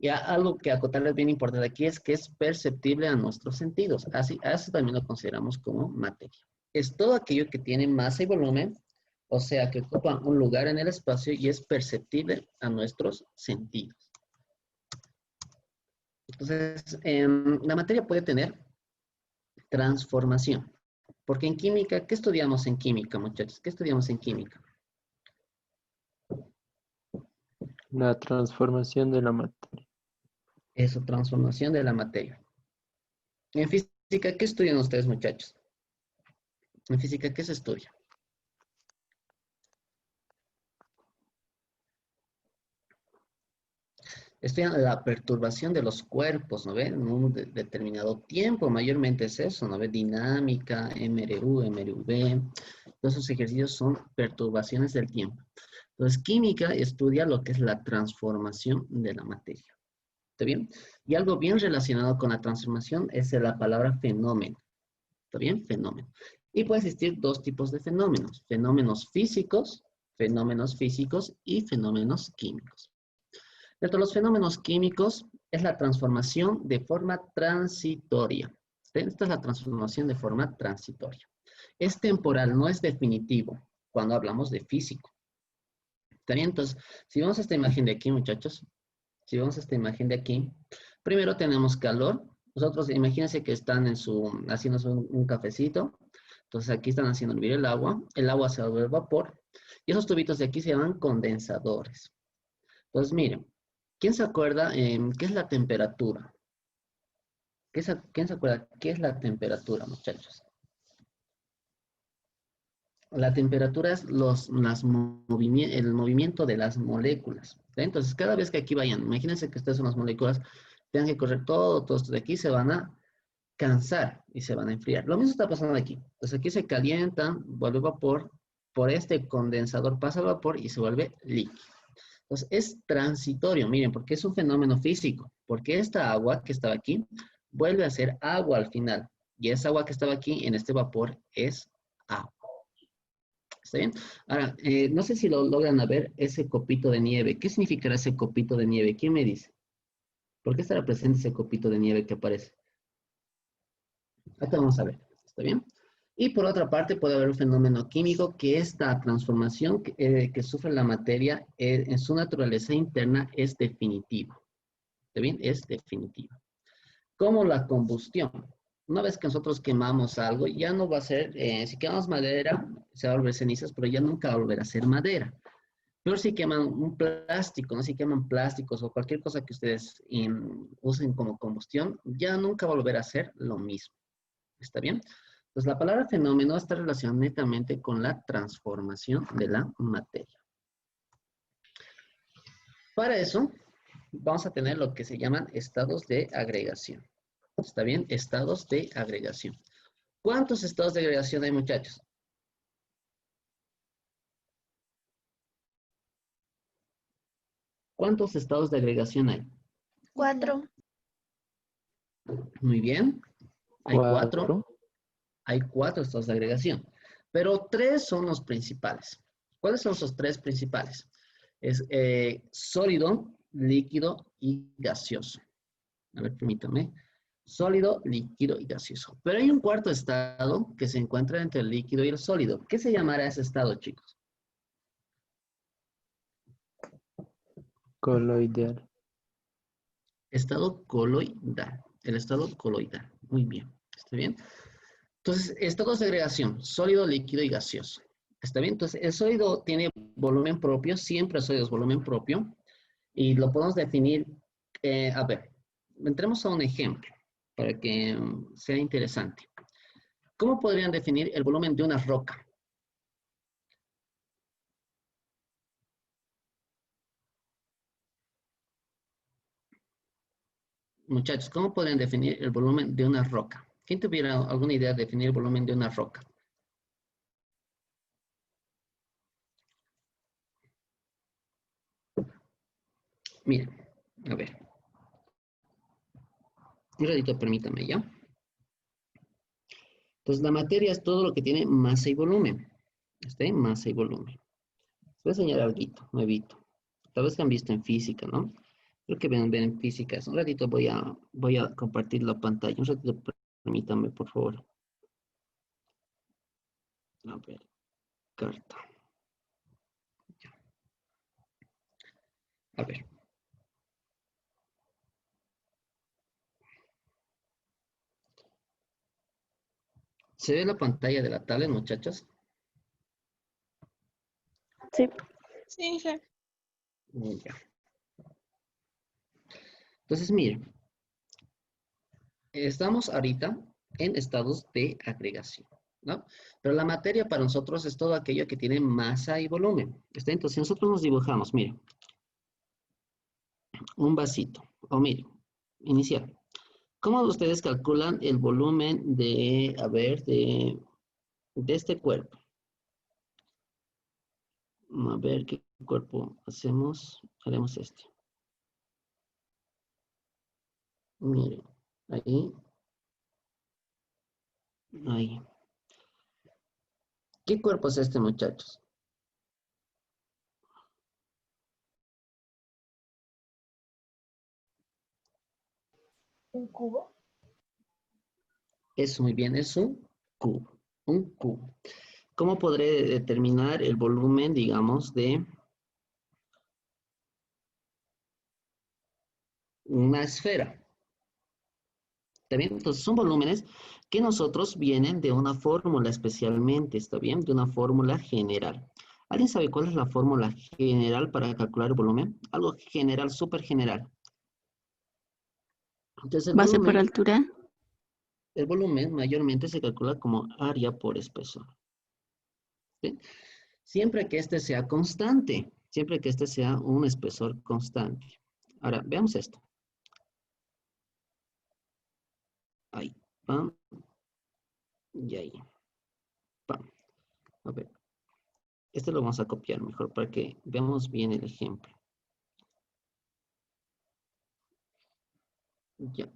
Y algo que acotarles bien importante aquí es que es perceptible a nuestros sentidos. Así, a eso también lo consideramos como materia. Es todo aquello que tiene masa y volumen, o sea, que ocupa un lugar en el espacio y es perceptible a nuestros sentidos. Entonces, la materia puede tener transformación. Porque en química, ¿qué estudiamos en química, muchachos? ¿Qué estudiamos en química? La transformación de la materia. Eso, transformación de la materia. En física, ¿qué estudian ustedes, muchachos? En física, ¿qué se estudia? Estudian la perturbación de los cuerpos, ¿no ven? En un determinado tiempo, mayormente es eso, ¿no ven? Dinámica, MRU, MRV. Todos esos ejercicios son perturbaciones del tiempo. Entonces, química estudia lo que es la transformación de la materia. ¿Está bien? Y algo bien relacionado con la transformación es la palabra fenómeno. ¿Está bien? Fenómeno. Y puede existir dos tipos de fenómenos. Fenómenos físicos y fenómenos químicos. Dentro de los fenómenos químicos es la transformación de forma transitoria. Esta es la transformación de forma transitoria. Es temporal, no es definitivo cuando hablamos de físico. ¿Está bien? Entonces, si vemos esta imagen de aquí, muchachos, si vemos esta imagen de aquí, primero tenemos calor. Nosotros, imagínense que están haciendo un cafecito. Entonces, aquí están haciendo hervir el agua se vuelve vapor, y esos tubitos de aquí se llaman condensadores. Entonces, miren, ¿quién se acuerda qué es la temperatura? ¿Quién se acuerda qué es la temperatura, muchachos? La temperatura es el movimiento de las moléculas. ¿Sí? Entonces, cada vez que aquí vayan, imagínense que estas son las moléculas, tengan que correr todo esto de aquí, se van a cansar y se van a enfriar. Lo mismo está pasando aquí. Entonces, aquí se calientan, vuelve vapor, por este condensador pasa el vapor y se vuelve líquido. Entonces, es transitorio, miren, porque es un fenómeno físico, porque esta agua que estaba aquí vuelve a ser agua al final. Y esa agua que estaba aquí en este vapor es agua. ¿Está bien? Ahora, no sé si lo logran ver ese copito de nieve. ¿Qué significará ese copito de nieve? ¿Quién me dice? ¿Por qué estará presente ese copito de nieve que aparece? Ahorita vamos a ver. ¿Está bien? Y por otra parte puede haber un fenómeno químico que esta transformación que sufre la materia en su naturaleza interna es definitiva. ¿Está bien? Es definitiva. Como la combustión. Una vez que nosotros quemamos algo, ya no va a ser, si quemamos madera, se va a volver cenizas, pero ya nunca va a volver a ser madera. Pero si queman un plástico, ¿no? Si queman plásticos o cualquier cosa que ustedes usen como combustión, ya nunca va a volver a ser lo mismo. ¿Está bien? Entonces, la palabra fenómeno está relacionada netamente con la transformación de la materia. Para eso, vamos a tener lo que se llaman estados de agregación. ¿Está bien? Estados de agregación. ¿Cuántos estados de agregación hay, muchachos? ¿Cuántos estados de agregación hay? 4. Muy bien. Hay 4. 4. Hay 4 estados de agregación. Pero 3 son los principales. ¿Cuáles son esos 3 principales? Es sólido, líquido y gaseoso. A ver, permítame. Sólido, líquido y gaseoso. Pero hay un cuarto estado que se encuentra entre el líquido y el sólido. ¿Qué se llamará ese estado, chicos? Coloidal. Estado coloidal. El estado coloidal. Muy bien. ¿Está bien? Entonces, estados de agregación, sólido, líquido y gaseoso. ¿Está bien? Entonces, el sólido tiene volumen propio, siempre el sólido es volumen propio, y lo podemos definir, a ver, entremos a un ejemplo para que sea interesante. ¿Cómo podrían definir el volumen de una roca? Muchachos, ¿cómo podrían definir el volumen de una roca? ¿Quién tuviera alguna idea de definir el volumen de una roca? Miren, a ver. Un ratito, permítame, ¿ya? Entonces, la materia es todo lo que tiene masa y volumen. ¿Está bien? Masa y volumen. Les voy a enseñar algo nuevito. Tal vez que han visto en física, ¿no? Creo que ven físicas. Un ratito voy a compartir la pantalla. Un ratito, permítanme, por favor. A ver, carta. A ver. ¿Se ve la pantalla de la tablet, muchachos? Sí. Sí, sí. Ya. Entonces, miren. Estamos ahorita en estados de agregación, ¿no? Pero la materia para nosotros es todo aquello que tiene masa y volumen. ¿Está? Entonces, si nosotros nos dibujamos, miren, un vasito, o miren, inicial. ¿Cómo ustedes calculan el volumen de, a ver, de este cuerpo? A ver qué cuerpo hacemos. Haremos este. Miren, ahí. Ahí. ¿Qué cuerpo es este, muchachos? ¿Un cubo? Es muy bien, es un cubo. Un cubo. ¿Cómo podré determinar el volumen, digamos, de una esfera? ¿Está bien? Entonces son volúmenes que nosotros vienen de una fórmula especialmente, ¿está bien? De una fórmula general. ¿Alguien sabe cuál es la fórmula general para calcular el volumen? Algo general, súper general. Entonces Base por altura. el volumen mayormente se calcula como área por espesor. ¿Sí? Siempre que este sea constante, siempre que este sea un espesor constante. Ahora, veamos esto. Ahí, pam, y ahí, pam. A ver, este lo vamos a copiar mejor para que veamos bien el ejemplo. Ya.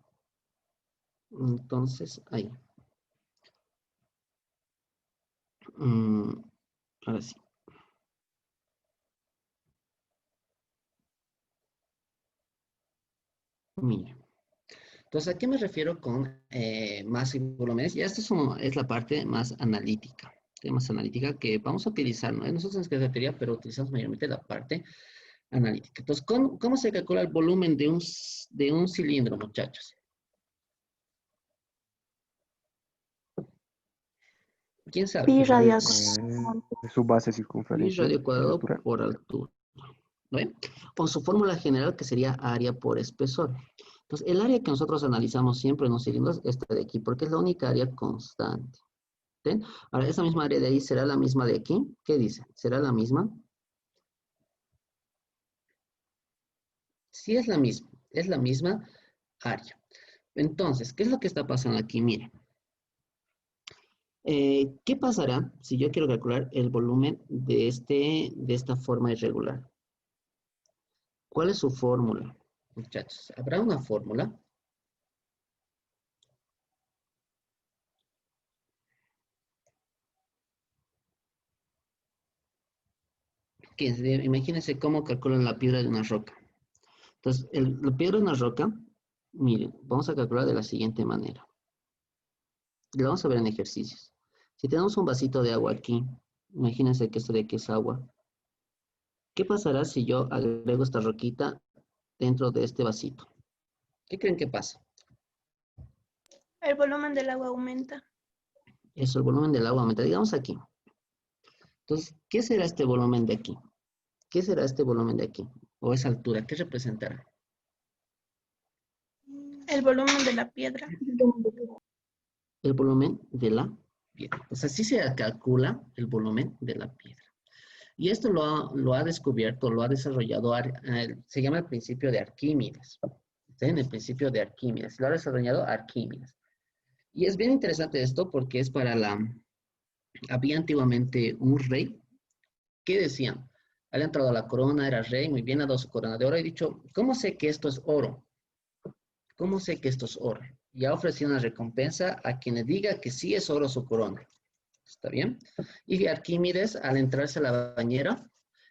Entonces, ahí. Ahora sí. Mira. Entonces, ¿a qué me refiero con masa y volúmenes? Ya esta es la parte más analítica. Más analítica que vamos a utilizar, ¿no? Nosotros en teoría, pero utilizamos mayormente la parte analítica. Entonces, ¿cómo se calcula el volumen de un cilindro, muchachos? ¿Quién sabe? Pi radio. Su base Pi circunferencia radio por cuadrado altura. por altura. ¿No ven? Con su fórmula general que sería área por espesor. Entonces, el área que nosotros analizamos siempre en los cilindros es esta de aquí, porque es la única área constante. ¿Ven? Ahora, esa misma área de ahí será la misma de aquí. ¿Qué dice? ¿Será la misma? Sí, es la misma área. Entonces, ¿qué es lo que está pasando aquí? Miren. ¿Qué pasará si yo quiero calcular el volumen de esta forma irregular? ¿Cuál es su fórmula? Muchachos, ¿habrá una fórmula? Imagínense cómo calculan la piedra de una roca. Entonces, la piedra de una roca, miren, vamos a calcular de la siguiente manera. Lo vamos a ver en ejercicios. Si tenemos un vasito de agua aquí, imagínense que esto de aquí es agua. ¿Qué pasará si yo agrego esta roquita dentro de este vasito? ¿Qué creen que pasa? El volumen del agua aumenta. Eso, el volumen del agua aumenta. Digamos aquí. Entonces, ¿qué será este volumen de aquí? ¿Qué será este volumen de aquí? O esa altura, ¿qué representará? El volumen de la piedra. El volumen de la piedra. Pues así se calcula el volumen de la piedra. Y esto lo ha descubierto, lo ha desarrollado, se llama el principio de Arquímedes. ¿Sí? En el principio de Arquímedes. Lo ha desarrollado Arquímedes. Y es bien interesante esto porque es había antiguamente un rey que decían, había entrado a la corona, era rey, muy bien, ha dado su corona de oro y dicho, ¿cómo sé que esto es oro? ¿Cómo sé que esto es oro? Y ha ofrecido una recompensa a quien le diga que sí es oro su corona. ¿Está bien? Y Arquímedes, al entrarse a la bañera,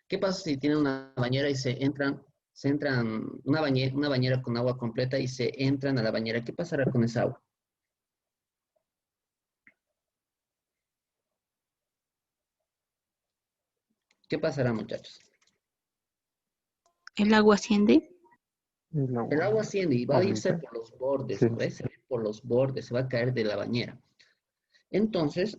¿qué pasa si tiene una bañera y se entran Se entran una bañera con agua completa y se entran a la bañera. ¿Qué pasará con esa agua? ¿Qué pasará, muchachos? El agua asciende. El agua asciende y va a irse Aumenta. por los bordes, Sí. ¿no ves? Se va a ir por los bordes, se va a caer de la bañera. Entonces,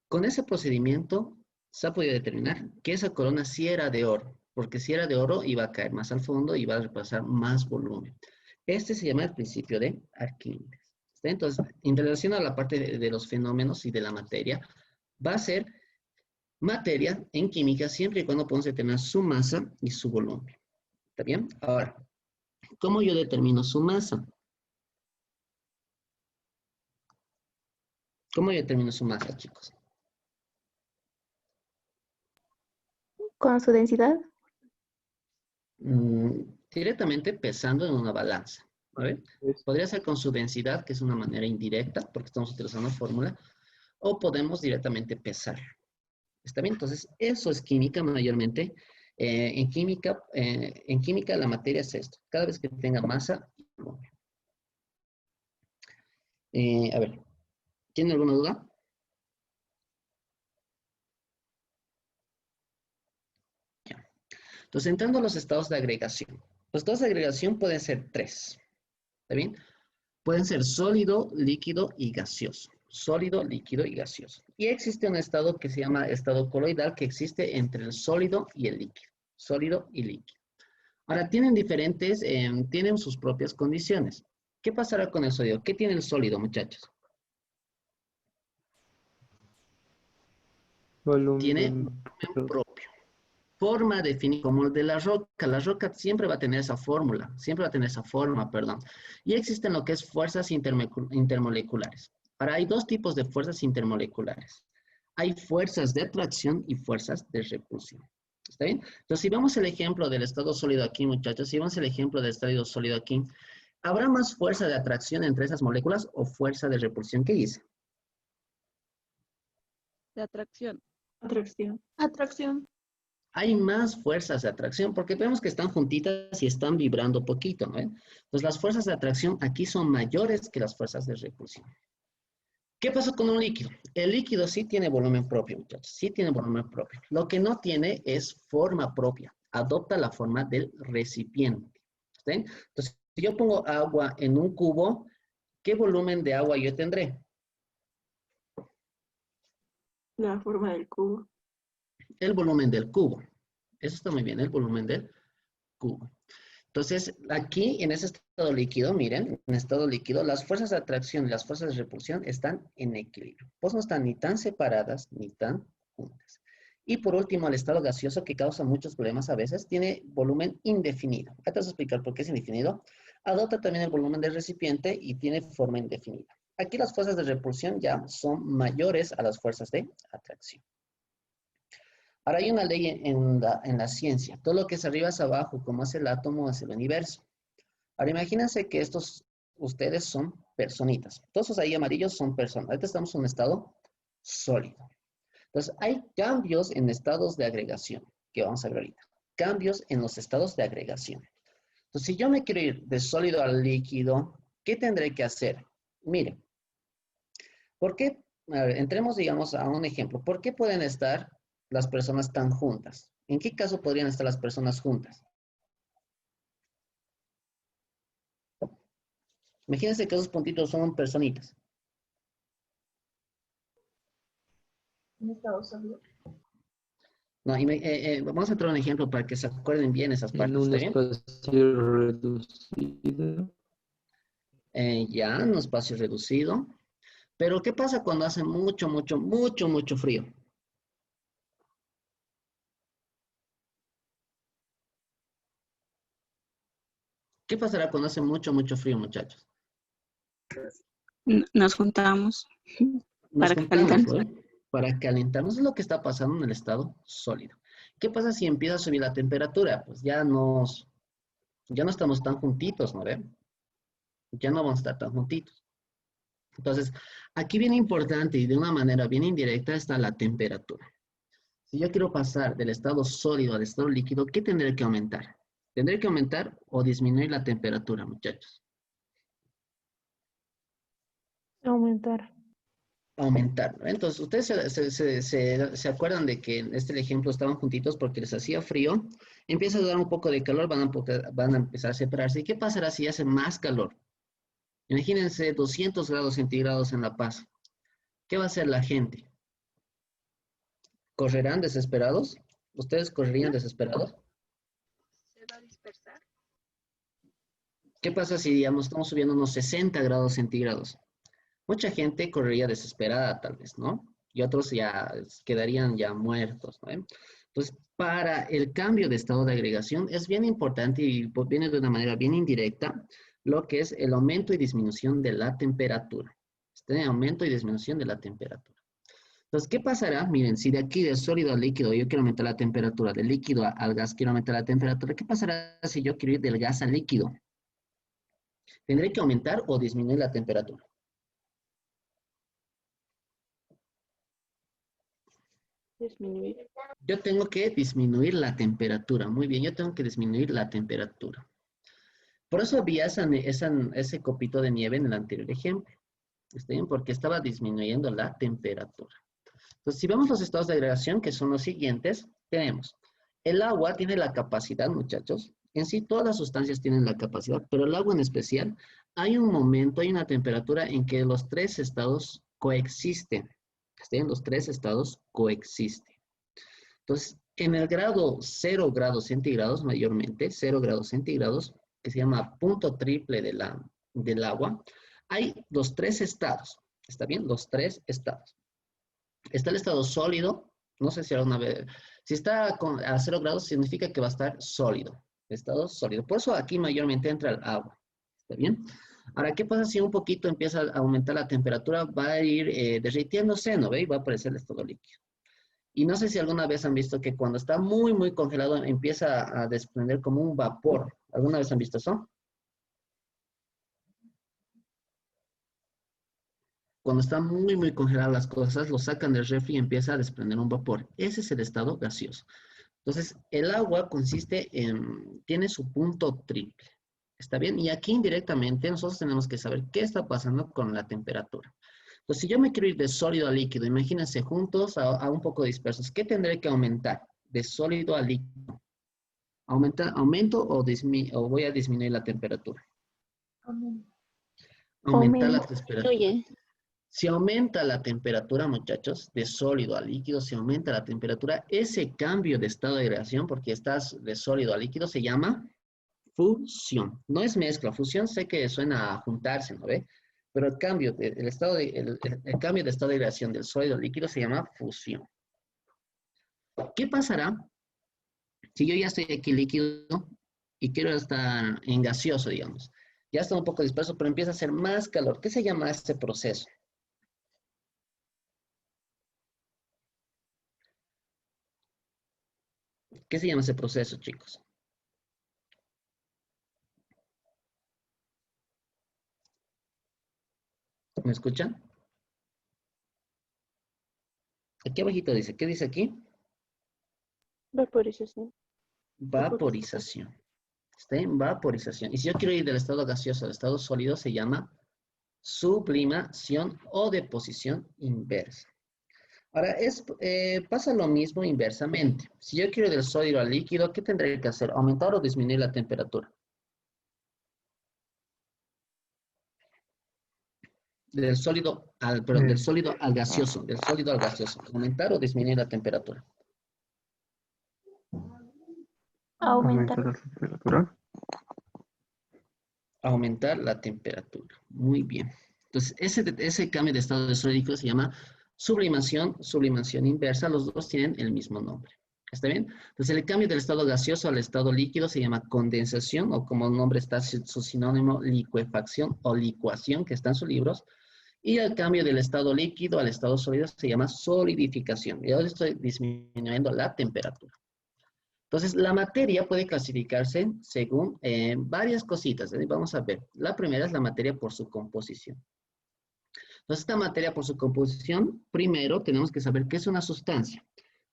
con ese procedimiento se ha podido determinar que esa corona sí era de oro, porque si era de oro iba a caer más al fondo y iba a repasar más volumen. Este se llama el principio de Arquímedes. ¿Está? Entonces, en relación a la parte de los fenómenos y de la materia, va a ser materia en química siempre y cuando podamos determinar su masa y su volumen. ¿Está bien? Ahora, ¿cómo yo determino su masa? ¿Cómo yo determino su masa, chicos? Con su densidad. Directamente pesando en una balanza. ¿Vale? Podría ser con su densidad, que es una manera indirecta, porque estamos utilizando fórmula, o podemos directamente pesar. ¿Está bien? Entonces, eso es química mayormente. En química la materia es esto. Cada vez que tenga masa y volumen. A ver, ¿tiene alguna duda? Ya. Entonces, entrando a los estados de agregación. Los estados de agregación pueden ser 3. ¿Está bien? Pueden ser sólido, líquido y gaseoso. Sólido, líquido y gaseoso. Y existe un estado que se llama estado coloidal que existe entre el sólido y el líquido. Sólido y líquido. Ahora, tienen sus propias condiciones. ¿Qué pasará con el sólido? ¿Qué tiene el sólido, muchachos? Tiene Volumen. volumen propio. Forma definida como el de la roca. La roca siempre va a tener esa fórmula, siempre va a tener esa forma, perdón. Y existen lo que es fuerzas intermoleculares. Ahora, hay dos tipos de fuerzas intermoleculares. Hay fuerzas de atracción y fuerzas de repulsión. ¿Está bien? Entonces, si vemos el ejemplo del estado sólido aquí, muchachos, si vemos el ejemplo del estado sólido aquí, ¿habrá más fuerza de atracción entre esas moléculas o fuerza de repulsión? ¿Qué dice? De atracción. Atracción. Atracción. Hay más fuerzas de atracción porque vemos que están juntitas y están vibrando poquito, ¿no? Entonces, las fuerzas de atracción aquí son mayores que las fuerzas de repulsión. ¿Qué pasa con un líquido? El líquido sí tiene volumen propio, muchachos, sí tiene volumen propio. Lo que no tiene es forma propia, adopta la forma del recipiente. ¿Sí? Entonces, si yo pongo agua en un cubo, ¿qué volumen de agua yo tendré? La forma del cubo. El volumen del cubo. Eso está muy bien, el volumen del cubo. Entonces, aquí en ese estado líquido, miren, en estado líquido, las fuerzas de atracción y las fuerzas de repulsión están en equilibrio. Pues no están ni tan separadas ni tan juntas. Y por último, el estado gaseoso, que causa muchos problemas a veces, tiene volumen indefinido. Ahora te voy a explicar por qué es indefinido. Adopta también el volumen del recipiente y tiene forma indefinida. Aquí las fuerzas de repulsión ya son mayores a las fuerzas de atracción. Ahora hay una ley en la ciencia. Todo lo que es arriba es abajo, como es el átomo, es el universo. Ahora imagínense que ustedes son personitas. Todos esos ahí amarillos son personas. Ahorita estamos en un estado sólido. Entonces hay cambios en estados de agregación, que vamos a ver ahorita. Cambios en los estados de agregación. Entonces, si yo me quiero ir de sólido al líquido, ¿qué tendré que hacer? Miren, ¿por qué? A ver, entremos, digamos, a un ejemplo. ¿Por qué pueden estar las personas tan juntas? ¿En qué caso podrían estar las personas juntas? Imagínense que esos puntitos son personitas. Un estado sólido. No, vamos a traer un ejemplo para que se acuerden bien esas En partes, un ¿está bien? espacio reducido. Ya, en un espacio reducido. Pero, ¿qué pasa cuando hace mucho frío? ¿Qué pasará cuando hace mucho frío, muchachos? Nos juntamos Nos para juntamos, calentarnos. ¿no? Para calentarnos. Es lo que está pasando en el estado sólido. ¿Qué pasa si empieza a subir la temperatura? Pues ya no estamos tan juntitos, ¿no ve? Ya no vamos a estar tan juntitos. Entonces, aquí bien importante y de una manera bien indirecta está la temperatura. Si yo quiero pasar del estado sólido al estado líquido, ¿qué tendré que aumentar? Tendré que aumentar o disminuir la temperatura, muchachos. Aumentar. Aumentar, ¿no? Entonces, ustedes se acuerdan de que en este ejemplo estaban juntitos porque les hacía frío, empieza a dar un poco de calor, van a empezar a separarse. ¿Y qué pasará si hace más calor? Imagínense 200 grados centígrados en La Paz. ¿Qué va a hacer la gente? ¿Correrán desesperados? ¿Ustedes correrían desesperados? Se va a dispersar. ¿Qué pasa si, digamos, estamos subiendo unos 60 grados centígrados? Mucha gente correría desesperada, tal vez, ¿no? Y otros ya quedarían ya muertos, ¿no? Entonces, para el cambio de estado de agregación es bien importante y viene de una manera bien indirecta lo que es el aumento y disminución de la temperatura. Este aumento y disminución de la temperatura. Entonces, ¿qué pasará? Miren, si de aquí de sólido a líquido yo quiero aumentar la temperatura, del líquido al gas quiero aumentar la temperatura, ¿qué pasará si yo quiero ir del gas al líquido? Tendré que aumentar o disminuir la temperatura. Disminuir. Yo tengo que disminuir la temperatura. Muy bien, yo tengo que disminuir la temperatura. Por eso había ese copito de nieve en el anterior ejemplo. ¿Está bien? Porque estaba disminuyendo la temperatura. Entonces, si vemos los estados de agregación, que son los siguientes, tenemos el agua tiene la capacidad, muchachos. En sí, todas las sustancias tienen la capacidad, pero el agua en especial, hay un momento, hay una temperatura en que los tres estados coexisten. ¿Está bien? Los tres estados coexisten. Entonces, en el grado 0 grados centígrados, mayormente, 0 grados centígrados, que se llama punto triple del agua, hay los tres estados. ¿Está bien? Los tres estados. Está el estado sólido, no sé si alguna vez, si está a 0 grados significa que va a estar sólido, estado sólido. Por eso aquí mayormente entra el agua. ¿Está bien? Ahora, ¿qué pasa si un poquito empieza a aumentar la temperatura? Va a ir derritiéndose, ¿no ve? Y va a aparecer el estado líquido. Y no sé si alguna vez han visto que cuando está muy, muy congelado empieza a desprender como un vapor. ¿Alguna vez han visto eso? Cuando están muy, muy congeladas las cosas, lo sacan del refri y empieza a desprender un vapor. Ese es el estado gaseoso. Entonces, el agua tiene su punto triple. ¿Está bien? Y aquí indirectamente nosotros tenemos que saber qué está pasando con la temperatura. Entonces, si yo me quiero ir de sólido a líquido, imagínense juntos a un poco dispersos, ¿qué tendré que aumentar? De sólido a líquido. ¿Aumento o voy a disminuir la temperatura? Aumentar la temperatura. Si aumenta la temperatura, muchachos, de sólido a líquido, si aumenta la temperatura, ese cambio de estado de agregación, porque estás de sólido a líquido, se llama fusión. No es mezcla, fusión sé que suena a juntarse, ¿no ve? Pero el cambio de estado de agregación del sólido al líquido se llama fusión. ¿Qué pasará si yo ya estoy aquí líquido y quiero estar en gaseoso, digamos? Ya está un poco disperso, pero empieza a hacer más calor. ¿Qué se llama este proceso? ¿Qué se llama ese proceso, chicos? ¿Me escuchan? Aquí abajito dice, ¿qué dice aquí? Vaporización. Vaporización. Está en vaporización. Y si yo quiero ir del estado gaseoso al estado sólido, se llama sublimación o deposición inversa. Ahora, pasa lo mismo inversamente. Si yo quiero ir del sólido al líquido, ¿qué tendré que hacer? ¿Aumentar o disminuir la temperatura? Del sólido al gaseoso. Del sólido al gaseoso. ¿Aumentar o disminuir la temperatura? Aumentar la temperatura. Aumentar la temperatura. Muy bien. Entonces, ese cambio de estado de sólido se llama sublimación inversa. Los dos tienen el mismo nombre. ¿Está bien? Entonces, el cambio del estado gaseoso al estado líquido se llama condensación, o como el nombre está su sinónimo, licuefacción o licuación, que está en sus libros. Y el cambio del estado líquido al estado sólido se llama solidificación. Y ahora estoy disminuyendo la temperatura. Entonces, la materia puede clasificarse según varias cositas. Vamos a ver. La primera es la materia por su composición. Entonces, esta materia por su composición, primero tenemos que saber qué es una sustancia.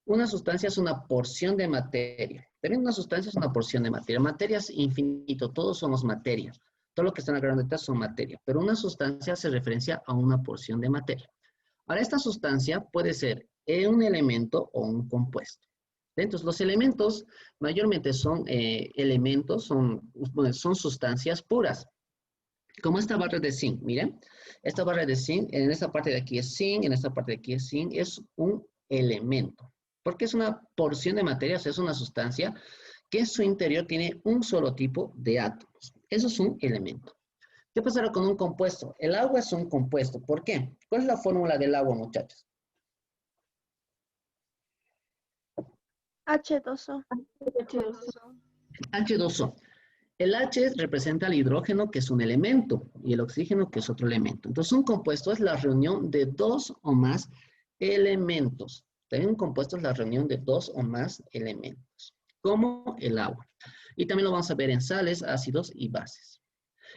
Una sustancia es una porción de materia. También una sustancia es una porción de materia. Materia es infinito, todos somos materia. Todo lo que están agarrando ahorita son materia, pero una sustancia se referencia a una porción de materia. Ahora, esta sustancia puede ser un elemento o un compuesto. Entonces, los elementos mayormente son son sustancias puras, como esta barra de zinc. Miren, esta barra de zinc, en esta parte de aquí es zinc, en esta parte de aquí es zinc, es un elemento, porque es una porción de materia, o sea, es una sustancia que en su interior tiene un solo tipo de átomos. Eso es un elemento. ¿Qué pasará con un compuesto? El agua es un compuesto. ¿Por qué? ¿Cuál es la fórmula del agua, muchachos? H2O. H2O. El H representa el hidrógeno, que es un elemento, y el oxígeno, que es otro elemento. Entonces, un compuesto es la reunión de dos o más elementos. También un compuesto es la reunión de dos o más elementos, como el agua. Y también lo vamos a ver en sales, ácidos y bases.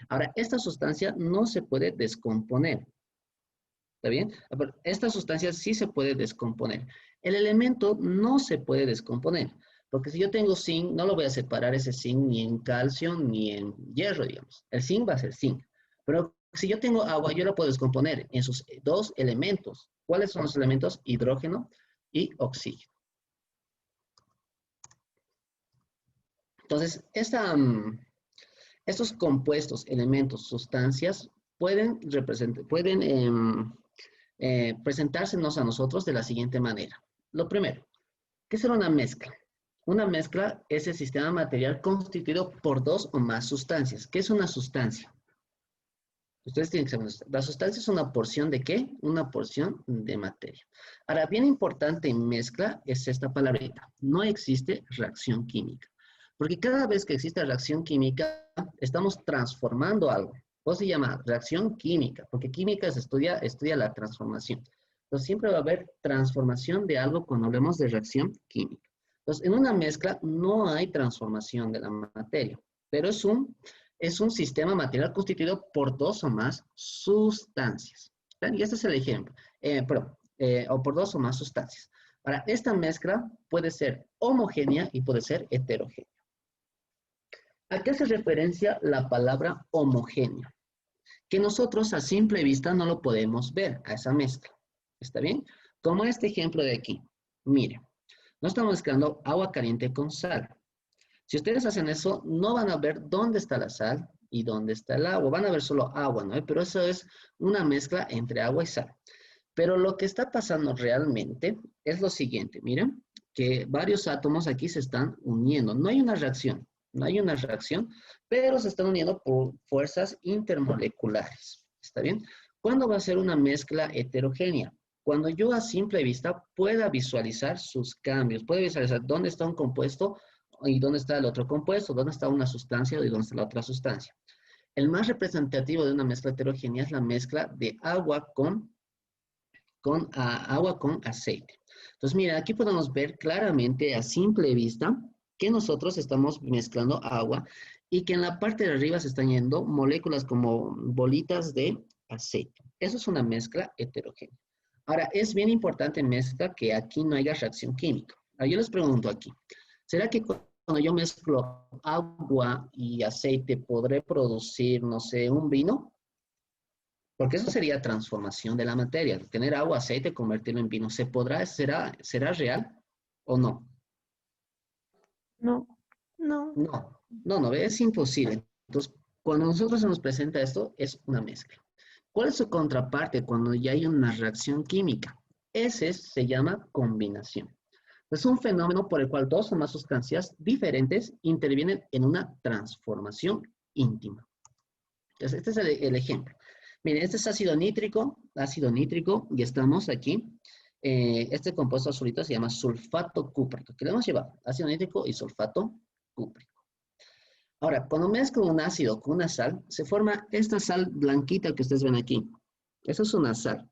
Ahora, esta sustancia no se puede descomponer. ¿Está bien? Esta sustancia sí se puede descomponer. El elemento no se puede descomponer. Porque si yo tengo zinc, no lo voy a separar ese zinc ni en calcio ni en hierro, digamos. El zinc va a ser zinc. Pero si yo tengo agua, yo la puedo descomponer en sus dos elementos. ¿Cuáles son los elementos? Hidrógeno y oxígeno. Entonces, estos compuestos, elementos, sustancias, pueden presentársenos a nosotros de la siguiente manera. Lo primero, ¿qué será una mezcla? Una mezcla es el sistema material constituido por dos o más sustancias. ¿Qué es una sustancia? Ustedes tienen que saber, la sustancia es una porción ¿de qué? Una porción de materia. Ahora, bien importante en mezcla es esta palabrita. No existe reacción química. Porque cada vez que existe reacción química, estamos transformando algo. O se llama reacción química, porque química se estudia la transformación. Entonces, siempre va a haber transformación de algo cuando hablemos de reacción química. Entonces, en una mezcla no hay transformación de la materia, pero es un sistema material constituido por dos o más sustancias. ¿Ven? Y este es el ejemplo. O por dos o más sustancias. Ahora, esta mezcla puede ser homogénea y puede ser heterogénea. ¿A qué hace referencia la palabra homogénea? Que nosotros a simple vista no lo podemos ver a esa mezcla. ¿Está bien? Como este ejemplo de aquí. Mire, no estamos mezclando agua caliente con sal. Si ustedes hacen eso, no van a ver dónde está la sal y dónde está el agua. Van a ver solo agua, ¿no? Pero eso es una mezcla entre agua y sal. Pero lo que está pasando realmente es lo siguiente. Miren, que varios átomos aquí se están uniendo. No hay una reacción. No hay una reacción, pero se están uniendo por fuerzas intermoleculares. ¿Está bien? ¿Cuándo va a ser una mezcla heterogénea? Cuando yo a simple vista pueda visualizar sus cambios, pueda visualizar dónde está un compuesto y dónde está el otro compuesto, dónde está una sustancia y dónde está la otra sustancia. El más representativo de una mezcla heterogénea es la mezcla de agua con aceite. Entonces, mira, aquí podemos ver claramente a simple vista que nosotros estamos mezclando agua y que en la parte de arriba se están yendo moléculas como bolitas de aceite. Eso es una mezcla heterogénea. Ahora, es bien importante en mezcla que aquí no haya reacción química. Ahora, yo les pregunto aquí, ¿será que cuando yo mezclo agua y aceite podré producir, no sé, un vino? Porque eso sería transformación de la materia. Tener agua, aceite, convertirlo en vino. ¿Será real o no? No. No, es imposible. Entonces, cuando a nosotros se nos presenta esto, es una mezcla. ¿Cuál es su contraparte cuando ya hay una reacción química? Ese se llama combinación. Es un fenómeno por el cual dos o más sustancias diferentes intervienen en una transformación íntima. Entonces, este es el ejemplo. Miren, este es ácido nítrico, y estamos aquí. Este compuesto azulito se llama sulfato cúprico, que le hemos llevado, ácido nítrico y sulfato cúprico. Ahora, cuando mezclo un ácido con una sal, se forma esta sal blanquita que ustedes ven aquí. Eso es una sal.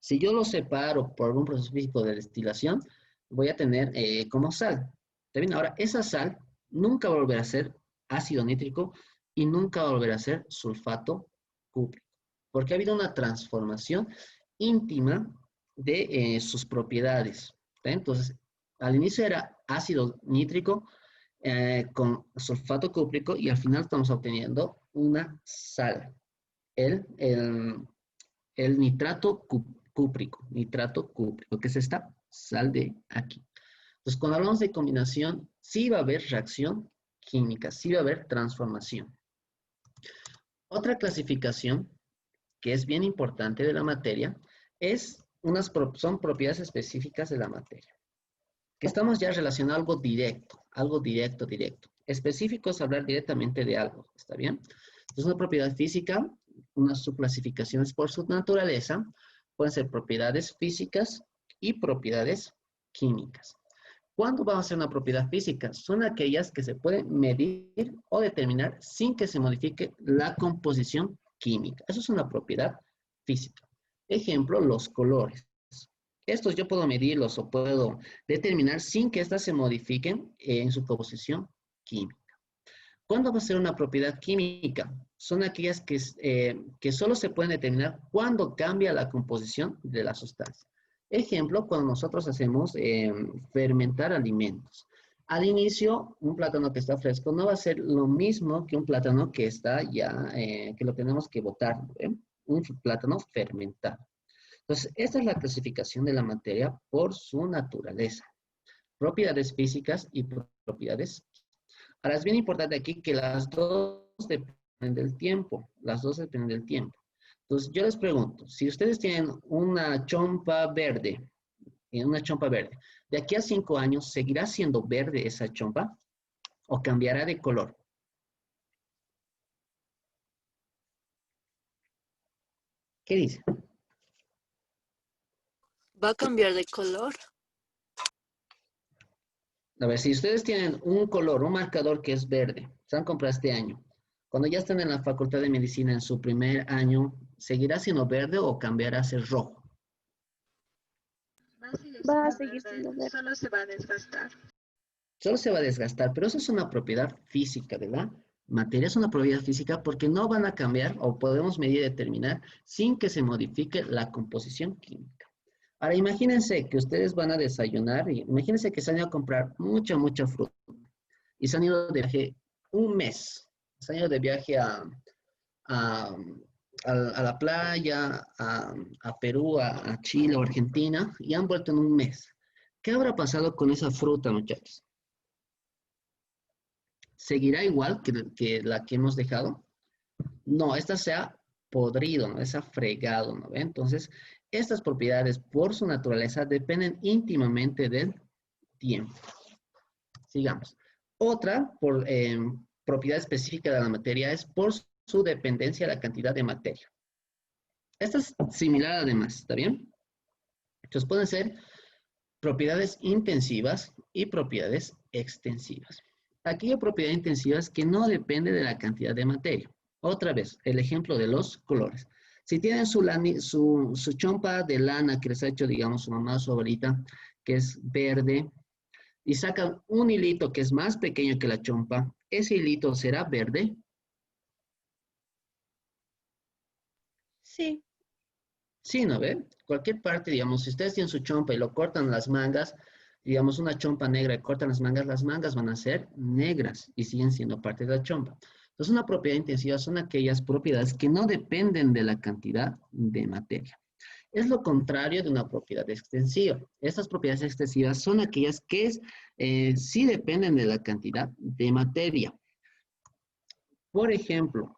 Si yo lo separo por algún proceso físico de destilación, voy a tener como sal. ¿Está bien? Ahora, esa sal nunca va a volver a ser ácido nítrico y nunca va a volver a ser sulfato cúprico, porque ha habido una transformación íntima de sus propiedades. ¿Está bien? Entonces, al inicio era ácido nítrico, con sulfato cúprico y al final estamos obteniendo una sal. El nitrato cúprico, que es esta sal de aquí. Entonces, cuando hablamos de combinación, sí va a haber reacción química, sí va a haber transformación. Otra clasificación que es bien importante de la materia son propiedades específicas de la materia. Que estamos ya relacionando algo directo. Específico es hablar directamente de algo, ¿está bien? Entonces, una propiedad física, unas subclasificaciones por su naturaleza, pueden ser propiedades físicas y propiedades químicas. ¿Cuándo vamos a hacer una propiedad física? Son aquellas que se pueden medir o determinar sin que se modifique la composición química. Eso es una propiedad física. Ejemplo, los colores. Estos yo puedo medirlos o puedo determinar sin que éstas se modifiquen en su composición química. ¿Cuándo va a ser una propiedad química? Son aquellas que solo se pueden determinar cuando cambia la composición de la sustancia. Ejemplo, cuando nosotros hacemos fermentar alimentos. Al inicio, un plátano que está fresco no va a ser lo mismo que un plátano que está ya, que lo tenemos que botar, un plátano fermentado. Entonces, esta es la clasificación de la materia por su naturaleza. Propiedades físicas y propiedades. Ahora, es bien importante aquí que las dos dependen del tiempo. Las dos dependen del tiempo. Entonces, yo les pregunto, si ustedes tienen una chompa verde, ¿de aquí a 5 años seguirá siendo verde esa chompa o cambiará de color? ¿Qué dice? Va a cambiar de color. A ver, si ustedes tienen un color, un marcador que es verde, se han comprado este año, cuando ya están en la Facultad de Medicina en su primer año, ¿seguirá siendo verde o cambiará a ser rojo? Va a seguir siendo verde. Solo se va a desgastar. Solo se va a desgastar, pero eso es una propiedad física de la materia, es una propiedad física porque no van a cambiar o podemos medir y determinar sin que se modifique la composición química. Ahora, imagínense que ustedes van a desayunar, y imagínense que se han ido a comprar mucha fruta y se han ido de viaje un mes. Se han ido de viaje a la playa, a Perú, a Chile o Argentina y han vuelto en un mes. ¿Qué habrá pasado con esa fruta, muchachos? ¿Seguirá igual que la que hemos dejado? No, esta se ha podrido, ¿no? Se ha fregado, ¿no? Entonces, estas propiedades por su naturaleza dependen íntimamente del tiempo. Sigamos. Otra propiedad específica de la materia es por su dependencia de la cantidad de materia. Esta es similar además, ¿está bien? Entonces pueden ser propiedades intensivas y propiedades extensivas. Aquella propiedad intensiva es que no depende de la cantidad de materia. Otra vez, el ejemplo de los colores. Si tienen su chompa de lana que les ha hecho, digamos, su mamá o su abuelita, que es verde, y sacan un hilito que es más pequeño que la chompa, ¿ese hilito será verde? Sí. Sí, ¿no ve? Cualquier parte, digamos, si ustedes tienen su chompa y lo cortan las mangas, digamos una chompa negra y cortan las mangas van a ser negras y siguen siendo parte de la chompa. Entonces, una propiedad intensiva son aquellas propiedades que no dependen de la cantidad de materia. Es lo contrario de una propiedad extensiva. Estas propiedades extensivas son aquellas que sí dependen de la cantidad de materia. Por ejemplo,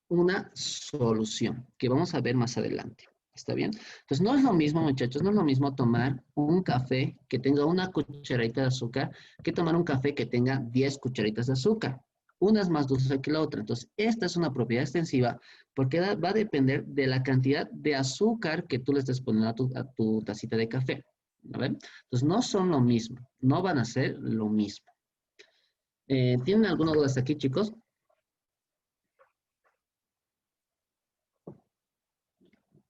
una solución que vamos a ver más adelante. ¿Está bien? Entonces, no es lo mismo, muchachos, no es lo mismo tomar un café que tenga una cucharadita de azúcar que tomar un café que tenga 10 cucharaditas de azúcar. Una es más dulce que la otra. Entonces, esta es una propiedad extensiva porque va a depender de la cantidad de azúcar que tú le estés poniendo a tu tacita de café. ¿No? Entonces, no son lo mismo. No van a ser lo mismo. ¿Tienen alguna duda hasta aquí, chicos?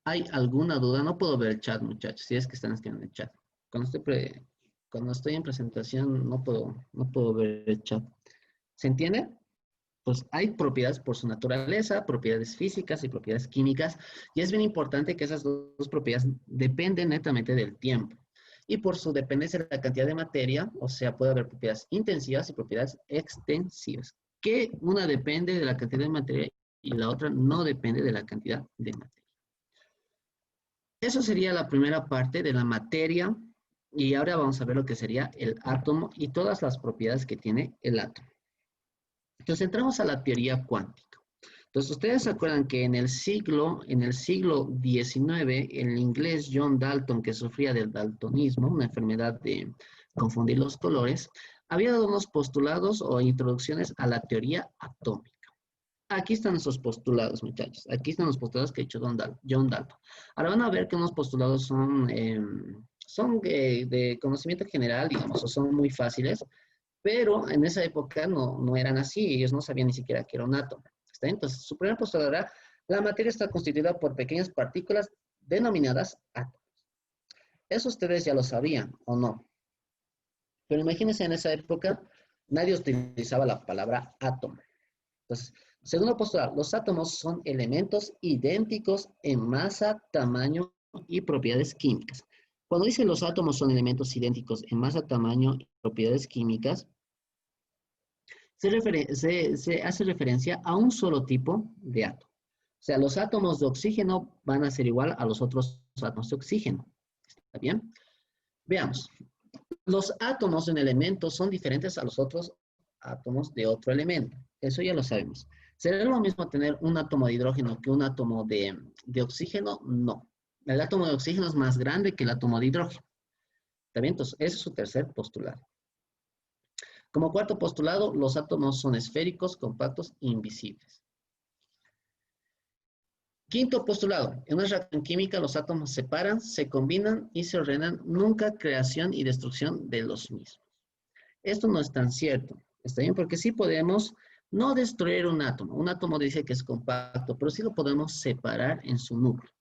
¿Hay alguna duda? No puedo ver el chat, muchachos, si es que están escribiendo en el chat. Cuando estoy en presentación no puedo ver el chat. ¿Se entiende? Pues hay propiedades por su naturaleza, propiedades físicas y propiedades químicas, y es bien importante que esas dos propiedades dependen netamente del tiempo. Y por su dependencia de la cantidad de materia, o sea, puede haber propiedades intensivas y propiedades extensivas, que una depende de la cantidad de materia y la otra no depende de la cantidad de materia. Eso sería la primera parte de la materia, y ahora vamos a ver lo que sería el átomo y todas las propiedades que tiene el átomo. Entonces entramos a la teoría cuántica. Entonces ustedes se acuerdan que en el siglo XIX, el inglés John Dalton, que sufría del daltonismo, una enfermedad de confundir los colores, había dado unos postulados o introducciones a la teoría atómica. Aquí están esos postulados, muchachos. Aquí están los postulados que ha hecho John Dalton. Ahora van a ver que unos postulados son de conocimiento general, digamos, o son muy fáciles, pero en esa época no eran así. Ellos no sabían ni siquiera qué era un átomo. ¿Está? Entonces, su primer postulado era, la materia está constituida por pequeñas partículas denominadas átomos. Eso ustedes ya lo sabían, ¿o no? Pero imagínense, en esa época, nadie utilizaba la palabra átomo. Entonces, segundo postulado, los átomos son elementos idénticos en masa, tamaño y propiedades químicas. Cuando dice los átomos son elementos idénticos en masa, tamaño y propiedades químicas, se hace referencia a un solo tipo de átomo. O sea, los átomos de oxígeno van a ser igual a los otros átomos de oxígeno. ¿Está bien? Veamos. Los átomos en elementos son diferentes a los otros átomos de otro elemento. Eso ya lo sabemos. ¿Será lo mismo tener un átomo de hidrógeno que un átomo de oxígeno? No. El átomo de oxígeno es más grande que el átomo de hidrógeno. ¿Está bien? Entonces, ese es su tercer postulado. Como cuarto postulado, los átomos son esféricos, compactos e invisibles. Quinto postulado, en una reacción química los átomos se separan, se combinan y se ordenan, nunca creación y destrucción de los mismos. Esto no es tan cierto, ¿está bien? Porque sí podemos no destruir un átomo. Un átomo dice que es compacto, pero sí lo podemos separar en su núcleo.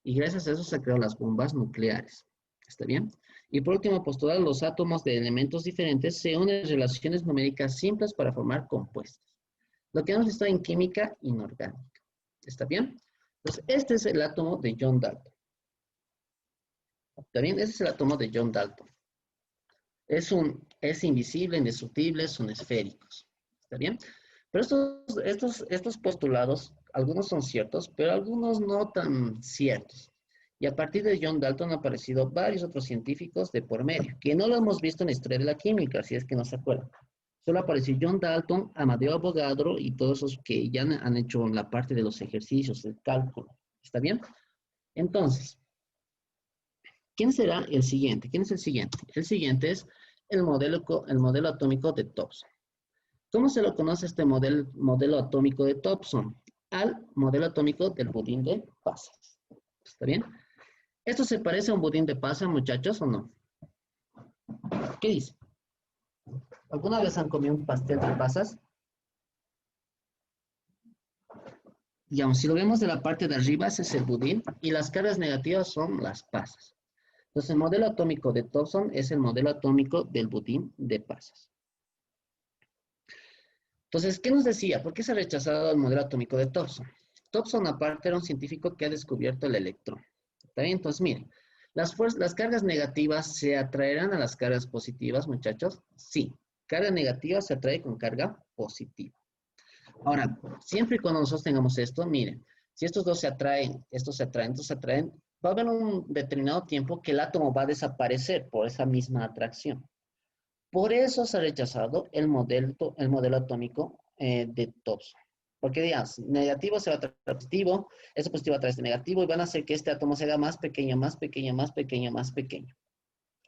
Y gracias a eso se crearon las bombas nucleares. ¿Está bien? Y por último postulado, los átomos de elementos diferentes se unen en relaciones numéricas simples para formar compuestos. Lo que hemos visto en química inorgánica. ¿Está bien? Entonces, este es el átomo de John Dalton. ¿Está bien? Ese es el átomo de John Dalton. Es invisible, indestructible, son esféricos. ¿Está bien? Pero estos postulados, algunos son ciertos, pero algunos no tan ciertos. Y a partir de John Dalton han aparecido varios otros científicos de por medio, que no lo hemos visto en la historia de la química, si es que no se acuerdan. Solo apareció John Dalton, Amadeo Avogadro y todos esos que ya han hecho la parte de los ejercicios, el cálculo. ¿Está bien? Entonces, ¿quién será el siguiente? ¿Quién es el siguiente? El siguiente es el modelo atómico de Thomson. ¿Cómo se lo conoce este modelo atómico de Thomson? Al modelo atómico del budín de pasas. ¿Está bien? ¿Esto se parece a un budín de pasas, muchachos, o no? ¿Qué dice? ¿Alguna vez han comido un pastel de pasas? Digamos, si lo vemos de la parte de arriba, ese es el budín, y las cargas negativas son las pasas. Entonces, el modelo atómico de Thomson es el modelo atómico del budín de pasas. Entonces, ¿qué nos decía? ¿Por qué se ha rechazado el modelo atómico de Thomson? Thomson, aparte, era un científico que ha descubierto el electrón. ¿Está bien? Entonces, miren, las cargas negativas se atraerán a las cargas positivas, muchachos. Sí, carga negativa se atrae con carga positiva. Ahora, siempre y cuando nosotros tengamos esto, miren, si estos dos se atraen, estos se atraen, va a haber un determinado tiempo que el átomo va a desaparecer por esa misma atracción. Por eso se ha rechazado el modelo atómico de Thomson. Porque digamos, negativo se va a traer positivo, ese positivo va a traer este negativo y van a hacer que este átomo se haga más pequeño, más pequeño, más pequeño, más pequeño.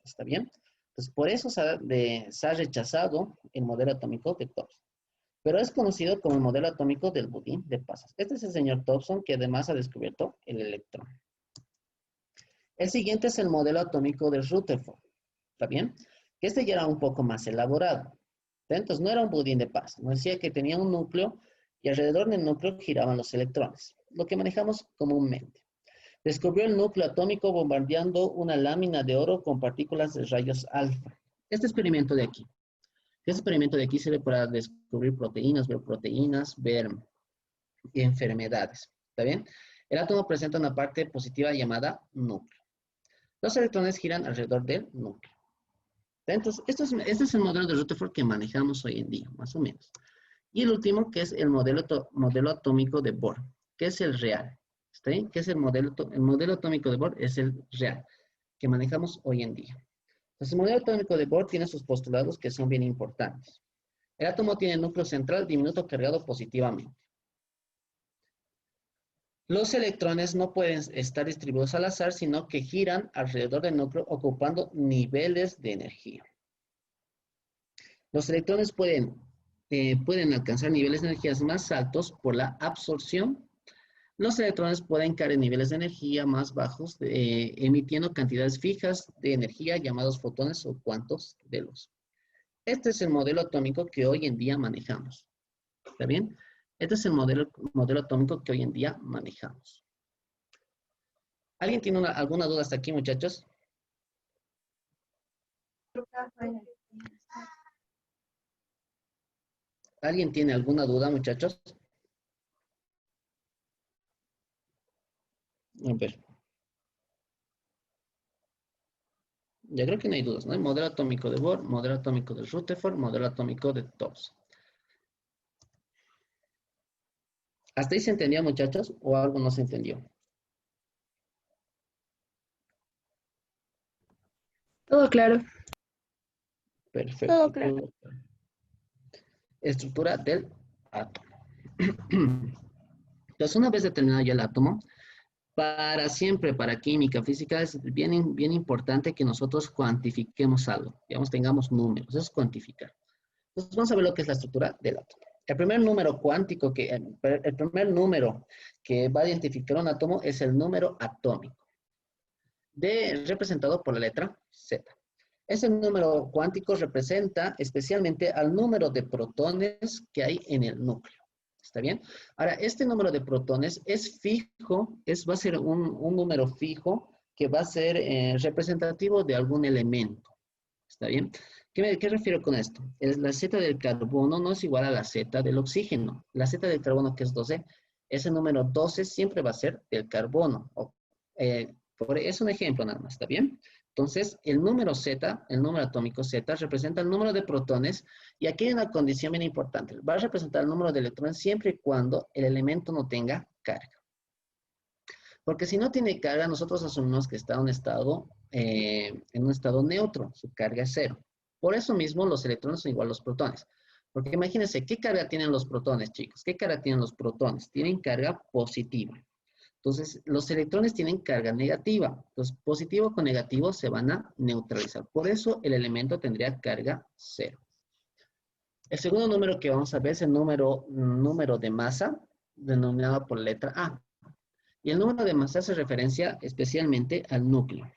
¿Está bien? Entonces, por eso se ha rechazado el modelo atómico de Thomson. Pero es conocido como el modelo atómico del budín de pasas. Este es el señor Thomson que además ha descubierto el electrón. El siguiente es el modelo atómico de Rutherford. ¿Está bien? Este ya era un poco más elaborado. Entonces, no era un budín de pasas. Nos decía que tenía un núcleo y alrededor del núcleo giraban los electrones, lo que manejamos comúnmente. Descubrió el núcleo atómico bombardeando una lámina de oro con partículas de rayos alfa. Este experimento de aquí sirve para descubrir proteínas, ver enfermedades. ¿Está bien? El átomo presenta una parte positiva llamada núcleo. Los electrones giran alrededor del núcleo. Entonces, este es el modelo de Rutherford que manejamos hoy en día, más o menos. Y el último, que es el modelo atómico de Bohr, que es el real. ¿Está bien? Que es el modelo atómico de Bohr es el real, que manejamos hoy en día. Entonces, el modelo atómico de Bohr tiene sus postulados que son bien importantes. El átomo tiene núcleo central diminuto cargado positivamente. Los electrones no pueden estar distribuidos al azar, sino que giran alrededor del núcleo ocupando niveles de energía. Los electrones pueden alcanzar niveles de energías más altos por la absorción. Los electrones pueden caer en niveles de energía más bajos, emitiendo cantidades fijas de energía llamados fotones o cuantos de luz. Este es el modelo atómico que hoy en día manejamos. ¿Está bien? Este es el modelo atómico que hoy en día manejamos. ¿Alguien tiene alguna duda hasta aquí, muchachos? ¿Alguien tiene alguna duda, muchachos? A ver. Ya creo que no hay dudas, ¿no? El modelo atómico de Bohr, modelo atómico de Rutherford, modelo atómico de Thomson. ¿Hasta ahí se entendió, muchachos? ¿O algo no se entendió? Todo claro. Perfecto. Todo claro. Estructura del átomo. Entonces, una vez determinado ya el átomo, para siempre, para química, física, es bien importante que nosotros cuantifiquemos algo. Digamos, tengamos números. Eso es cuantificar. Entonces, vamos a ver lo que es la estructura del átomo. El primer número cuántico, el primer número que va a identificar un átomo es el número atómico, representado por la letra Z. Ese número cuántico representa especialmente al número de protones que hay en el núcleo. ¿Está bien? Ahora, este número de protones es fijo, va a ser un número fijo que va a ser representativo de algún elemento. ¿Está bien? ¿Qué refiero con esto? La Z del carbono no es igual a la Z del oxígeno. La Z del carbono, que es 12, ese número 12 siempre va a ser del carbono. Es un ejemplo nada más, ¿está bien? Entonces, el número Z, el número atómico Z, representa el número de protones, y aquí hay una condición bien importante. Va a representar el número de electrones siempre y cuando el elemento no tenga carga. Porque si no tiene carga, nosotros asumimos que está en un estado neutro, su carga es cero. Por eso mismo los electrones son igual a los protones. Porque imagínense, ¿qué carga tienen los protones, chicos? ¿Qué carga tienen los protones? Tienen carga positiva. Entonces, los electrones tienen carga negativa. Entonces, positivo con negativo se van a neutralizar. Por eso el elemento tendría carga cero. El segundo número que vamos a ver es el número de masa, denominado por letra A. Y el número de masa hace referencia especialmente al núcleo,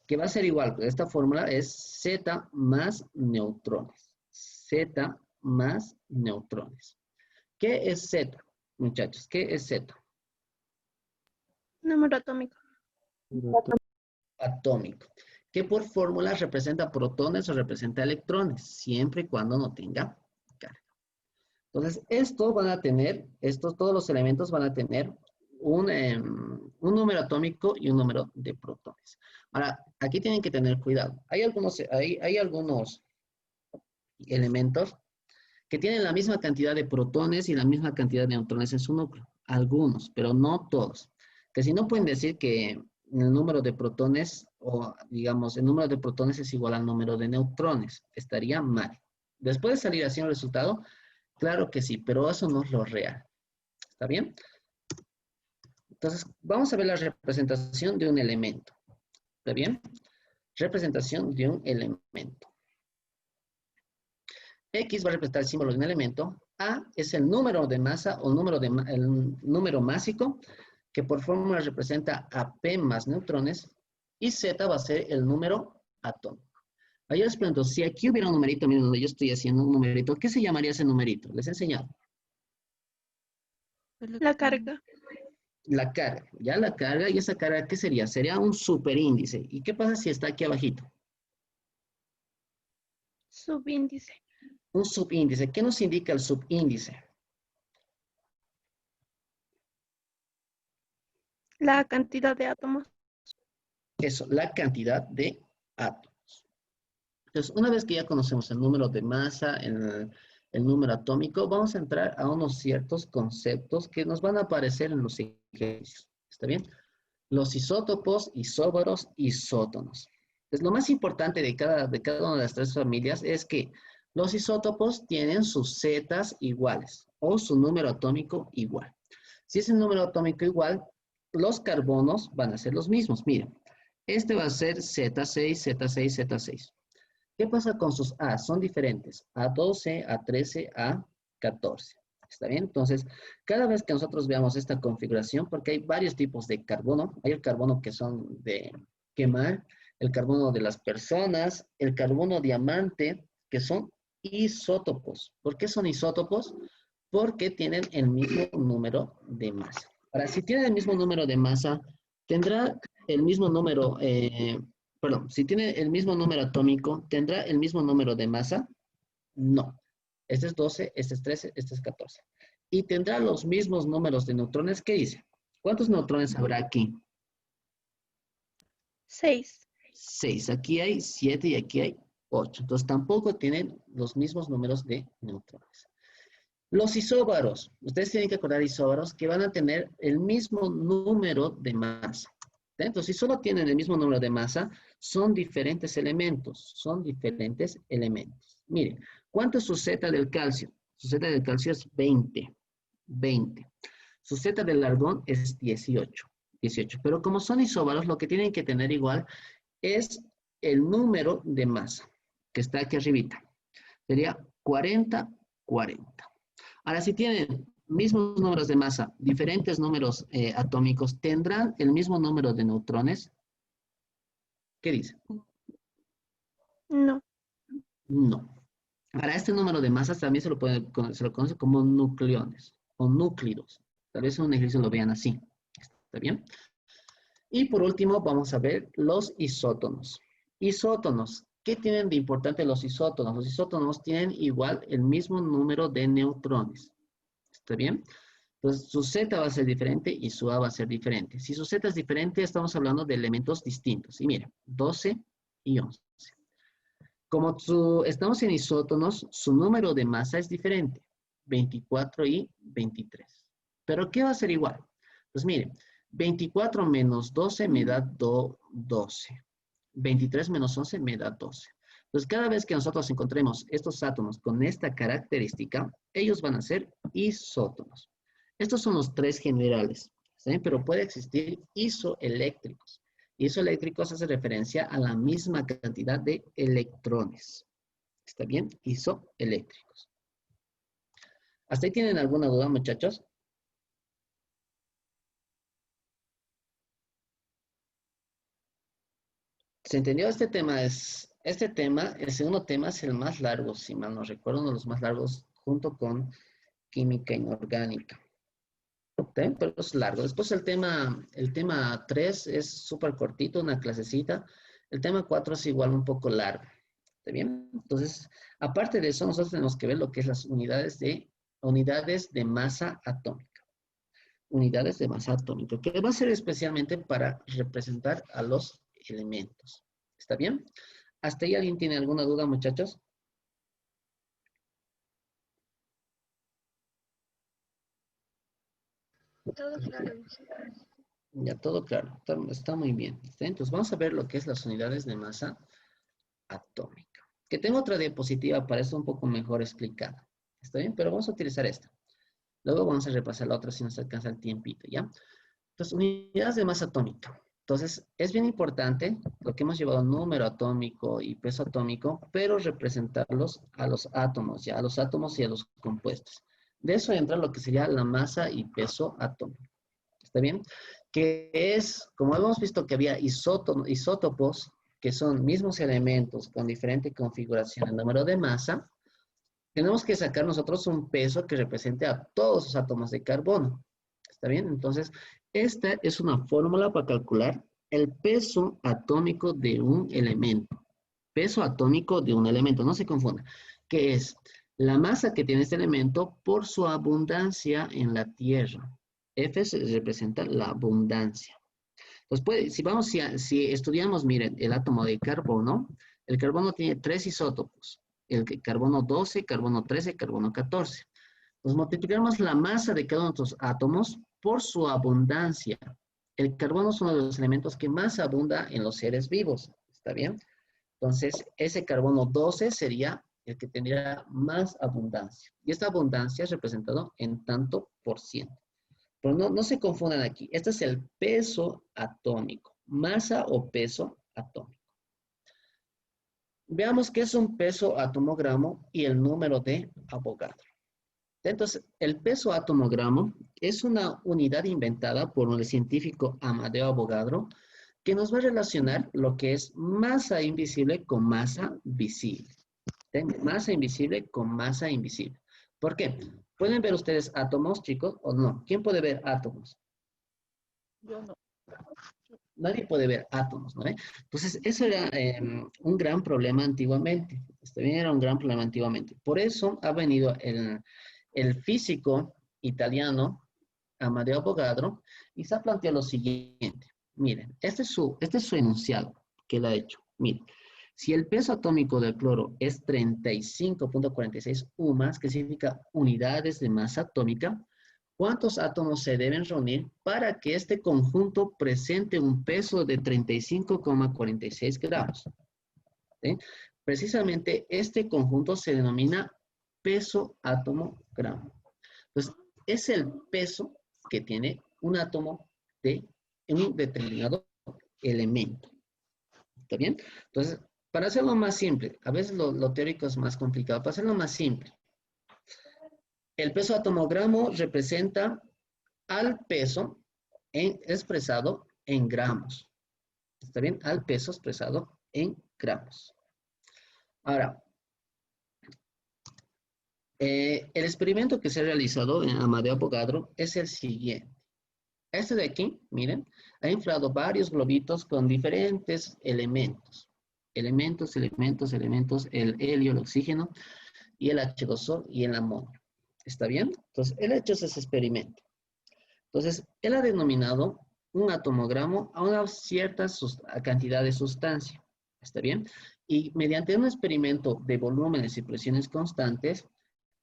que va a ser igual. Esta fórmula es Z más neutrones. Z más neutrones. ¿Qué es Z, muchachos? ¿Qué es Z? Número atómico. Atómico. Que por fórmula representa protones o representa electrones, siempre y cuando no tenga carga. Entonces, todos los elementos van a tener un número atómico y un número de protones. Ahora, aquí tienen que tener cuidado. Hay algunos elementos que tienen la misma cantidad de protones y la misma cantidad de neutrones en su núcleo. Algunos, pero no todos. Que si no pueden decir que el número de protones, o digamos, el número de protones es igual al número de neutrones. Estaría mal. Después de salir así un resultado, claro que sí, pero eso no es lo real. ¿Está bien? Entonces, vamos a ver la representación de un elemento. ¿Está bien? Representación de un elemento. X va a representar el símbolo de un elemento. A es el número de masa o el número másico, que por fórmula representa a P más neutrones. Y Z va a ser el número atómico. Ahora yo les pregunto, si aquí hubiera un numerito, miren donde yo estoy haciendo un numerito, ¿qué se llamaría ese numerito? Les he enseñado. La carga. La carga, ya la carga, y esa carga, ¿qué sería? Sería un superíndice. ¿Y qué pasa si está aquí abajito? Subíndice. Un subíndice. ¿Qué nos indica el subíndice? La cantidad de átomos. Eso, la cantidad de átomos. Entonces, una vez que ya conocemos el número de masa, el número atómico, vamos a entrar a unos ciertos conceptos que nos van a aparecer en los ejercicios. ¿Está bien? Los isótopos, isóbaros, isótonos. Pues lo más importante de cada una de las tres familias es que los isótopos tienen sus zetas iguales o su número atómico igual. Si es el número atómico igual, los carbonos van a ser los mismos. Miren, este va a ser Z6, Z6, Z6. ¿Qué pasa con sus A? Son diferentes. A12, A13, A14. ¿Está bien? Entonces, cada vez que nosotros veamos esta configuración, porque hay varios tipos de carbono, hay el carbono que son de quemar, el carbono de las personas, el carbono diamante, que son isótopos. ¿Por qué son isótopos? Porque tienen el mismo número de masa. Ahora, si tienen el mismo número de masa, tendrá el mismo número, perdón, si tiene el mismo número atómico, ¿tendrá el mismo número de masa? No. Este es 12, este es 13, este es 14. Y tendrá los mismos números de neutrones. ¿Qué dice? ¿Cuántos neutrones habrá aquí? 6. 6. Aquí hay 7 y aquí hay 8. Entonces tampoco tienen los mismos números de neutrones. Los isóbaros. Ustedes tienen que acordar isóbaros que van a tener el mismo número de masa. Entonces, si solo tienen el mismo número de masa, son diferentes elementos. Son diferentes elementos. Miren, ¿cuánto es su Z del calcio? Su Z del calcio es 20. 20. Su Z del argón es 18. 18. Pero como son isóbaros, lo que tienen que tener igual es el número de masa, que está aquí arribita. Sería 40, 40. Ahora, si tienen mismos números de masa, diferentes números atómicos, ¿tendrán el mismo número de neutrones? ¿Qué dice? No. No. Ahora, este número de masas también se lo conoce como nucleones o núclidos. Tal vez en un ejercicio lo vean así. ¿Está bien? Y por último, vamos a ver los isótonos. Isótonos. ¿Qué tienen de importante los isótonos? Los isótonos tienen igual el mismo número de neutrones. ¿Está bien? Entonces, su Z va a ser diferente y su A va a ser diferente. Si su Z es diferente, estamos hablando de elementos distintos. Y miren, 12 y 11. Como estamos en isótonos, su número de masa es diferente. 24 y 23. ¿Pero qué va a ser igual? Pues miren, 24 menos 12 me da 12. 23 menos 11 me da 12. Entonces, cada vez que nosotros encontremos estos átomos con esta característica, ellos van a ser isótonos. Estos son los tres generales, ¿sí? Pero puede existir isoeléctricos. Isoeléctricos hace referencia a la misma cantidad de electrones. ¿Está bien? Isoeléctricos. ¿Hasta ahí tienen alguna duda, muchachos? ¿Se entendió? Este tema, el segundo tema es el más largo, si mal no recuerdo, uno de los más largos junto con química inorgánica. ¿Sí? Pero es largo. Después el tema 3 es súper cortito, una clasecita. El tema 4 es igual un poco largo. ¿Está bien? Entonces, aparte de eso, nosotros tenemos que ver lo que es las unidades de masa atómica. Unidades de masa atómica, que va a ser especialmente para representar a los elementos. ¿Está bien? ¿Hasta ahí alguien tiene alguna duda, muchachos? Todo claro. Ya, todo claro. Está muy bien. ¿Está? Entonces, vamos a ver lo que es las unidades de masa atómica. Que tengo otra diapositiva para eso un poco mejor explicada. ¿Está bien? Pero vamos a utilizar esta. Luego vamos a repasar la otra si nos alcanza el tiempito, ¿ya? Entonces, unidades de masa atómica. Entonces, es bien importante lo que hemos llevado número atómico y peso atómico, pero representarlos a los átomos, ya, a los átomos y a los compuestos. De eso entra lo que sería la masa y peso atómico. ¿Está bien? Que es, como hemos visto que había isótopos, que son mismos elementos con diferente configuración en número de masa, tenemos que sacar nosotros un peso que represente a todos los átomos de carbono. ¿Está bien? Entonces, esta es una fórmula para calcular el peso atómico de un elemento. Peso atómico de un elemento, no se confunda. Que es la masa que tiene este elemento por su abundancia en la Tierra. F representa la abundancia. Entonces, si estudiamos, miren, el átomo de carbono, el carbono tiene 3 isótopos. Carbono 12, carbono 13, carbono 14. Pues multiplicamos la masa de cada uno de estos átomos por su abundancia. El carbono es uno de los elementos que más abunda en los seres vivos. ¿Está bien? Entonces, ese carbono 12 sería el que tendría más abundancia. Y esta abundancia es representado en tanto por ciento. Pero no se confundan aquí. Este es el peso atómico. Masa o peso atómico. Veamos qué es un peso atomogramo y el número de Avogadro. Entonces, el peso atomogramo es una unidad inventada por el científico Amadeo Avogadro que nos va a relacionar lo que es masa invisible con masa visible. Masa invisible con masa invisible. ¿Por qué? ¿Pueden ver ustedes átomos, chicos, o no? ¿Quién puede ver átomos? Yo no. Nadie puede ver átomos, ¿no? Entonces, eso era un gran problema antiguamente. Este bien era un gran problema antiguamente. Por eso ha venido el físico italiano Amadeo Avogadro y se ha planteado lo siguiente. Miren, este es su enunciado que él ha hecho. Miren, si el peso atómico del cloro es 35.46 UMAS, que significa unidades de masa atómica, ¿cuántos átomos se deben reunir para que este conjunto presente un peso de 35,46 gramos? ¿Sí? Precisamente este conjunto se denomina peso átomo gramo. Entonces, es el peso que tiene un átomo de un determinado elemento. ¿Está bien? Entonces, para hacerlo más simple, a veces lo teórico es más complicado. Para hacerlo más simple, el peso atomogramo representa al peso expresado en gramos. ¿Está bien? Al peso expresado en gramos. Ahora, el experimento que se ha realizado en Amadeo Avogadro es el siguiente. Este de aquí, miren, ha inflado varios globitos con diferentes elementos. Elementos, el helio, el oxígeno y el H2O y el amonio. ¿Está bien? Entonces, él ha hecho ese experimento. Entonces, él ha denominado un atomogramo a una cierta cantidad de sustancia. ¿Está bien? Y mediante un experimento de volúmenes y presiones constantes,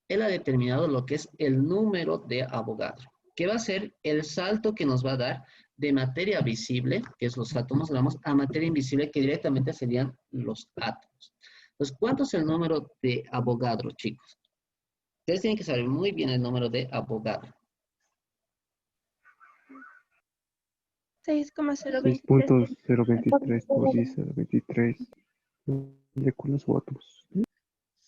él ha determinado lo que es el número de Avogadro, que va a ser el salto que nos va a dar de materia visible, que es los átomos gramos, a materia invisible, que directamente serían los átomos. Entonces, ¿cuánto es el número de Avogadro, chicos? Ustedes tienen que saber muy bien el número de Avogadro. 6,023. 6.023 por 10 a la 23 moléculas o átomos.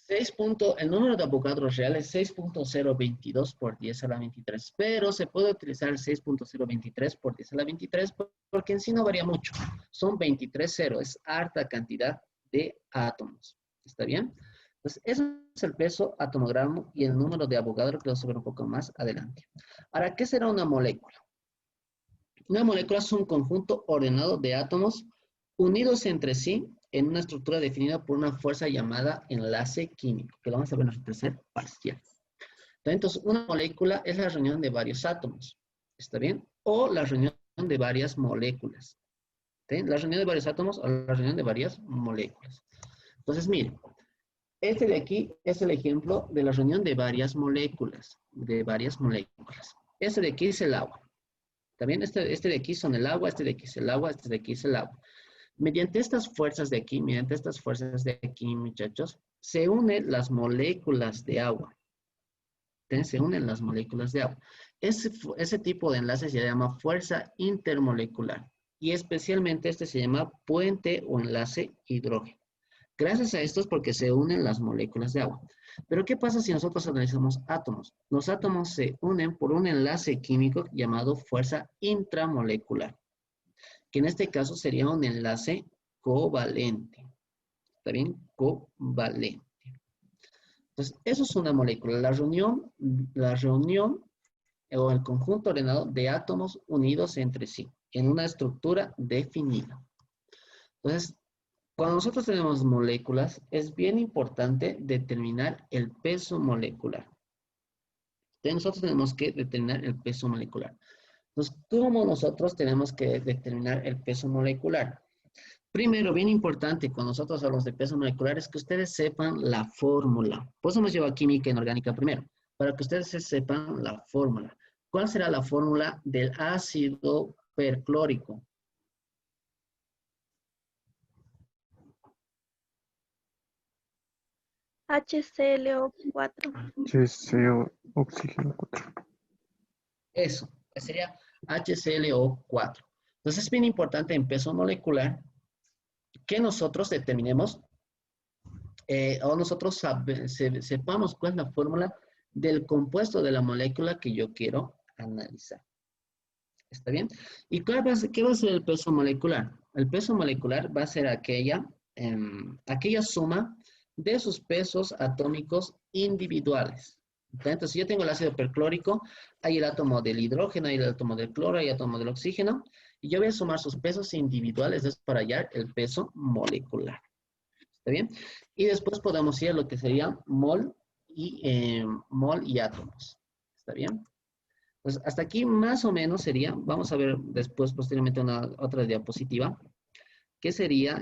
El número de Avogadro real es 6.022 por 10 a la 23, pero se puede utilizar el 6.023 por 10 a la 23 porque en sí no varía mucho. Son 23 ceros, es harta cantidad de átomos. ¿Está bien? Entonces, eso es el peso atomogramo y el número de Avogadro que vamos a ver un poco más adelante. Ahora, ¿qué será una molécula? Una molécula es un conjunto ordenado de átomos unidos entre sí en una estructura definida por una fuerza llamada enlace químico, que lo vamos a ver en nuestro tercer parcial. Entonces, una molécula es la reunión de varios átomos, ¿está bien? O la reunión de varias moléculas. ¿Sí? La reunión de varios átomos o la reunión de varias moléculas. Entonces, miren, este de aquí es el ejemplo de la reunión de varias moléculas, Este de aquí es el agua. También este de aquí son el agua, este de aquí es el agua, este de aquí es el agua. Mediante estas fuerzas de aquí, muchachos, se unen las moléculas de agua. Entonces, se unen las moléculas de agua. Ese tipo de enlace se llama fuerza intermolecular. Y especialmente este se llama puente o enlace hidrógeno. Gracias a esto es porque se unen las moléculas de agua. Pero ¿qué pasa si nosotros analizamos átomos? Los átomos se unen por un enlace químico llamado fuerza intramolecular, que en este caso sería un enlace covalente. ¿Está bien? Covalente. Entonces, eso es una molécula. La reunión o el conjunto ordenado de átomos unidos entre sí en una estructura definida. Entonces, cuando nosotros tenemos moléculas, es bien importante determinar el peso molecular. Entonces, nosotros tenemos que determinar el peso molecular. Entonces, ¿cómo nosotros tenemos que determinar el peso molecular? Primero, bien importante, cuando nosotros hablamos de peso molecular, es que ustedes sepan la fórmula. Por eso hemos llevado química inorgánica primero, para que ustedes sepan la fórmula. ¿Cuál será la fórmula del ácido perclórico? HClO4. HCO, oxígeno 4. Eso, sería HClO4. Entonces, es bien importante en peso molecular que nosotros determinemos o nosotros sepamos cuál es la fórmula del compuesto de la molécula que yo quiero analizar. ¿Está bien? ¿Y qué va a ser el peso molecular? El peso molecular va a ser aquella suma de sus pesos atómicos individuales. ¿Okay? Entonces, si yo tengo el ácido perclórico, hay el átomo del hidrógeno, hay el átomo del cloro, hay el átomo del oxígeno, y yo voy a sumar sus pesos individuales es para hallar el peso molecular. ¿Está bien? Y después podemos ir a lo que sería mol y átomos. ¿Está bien? Pues hasta aquí más o menos sería, vamos a ver después posteriormente otra diapositiva, que sería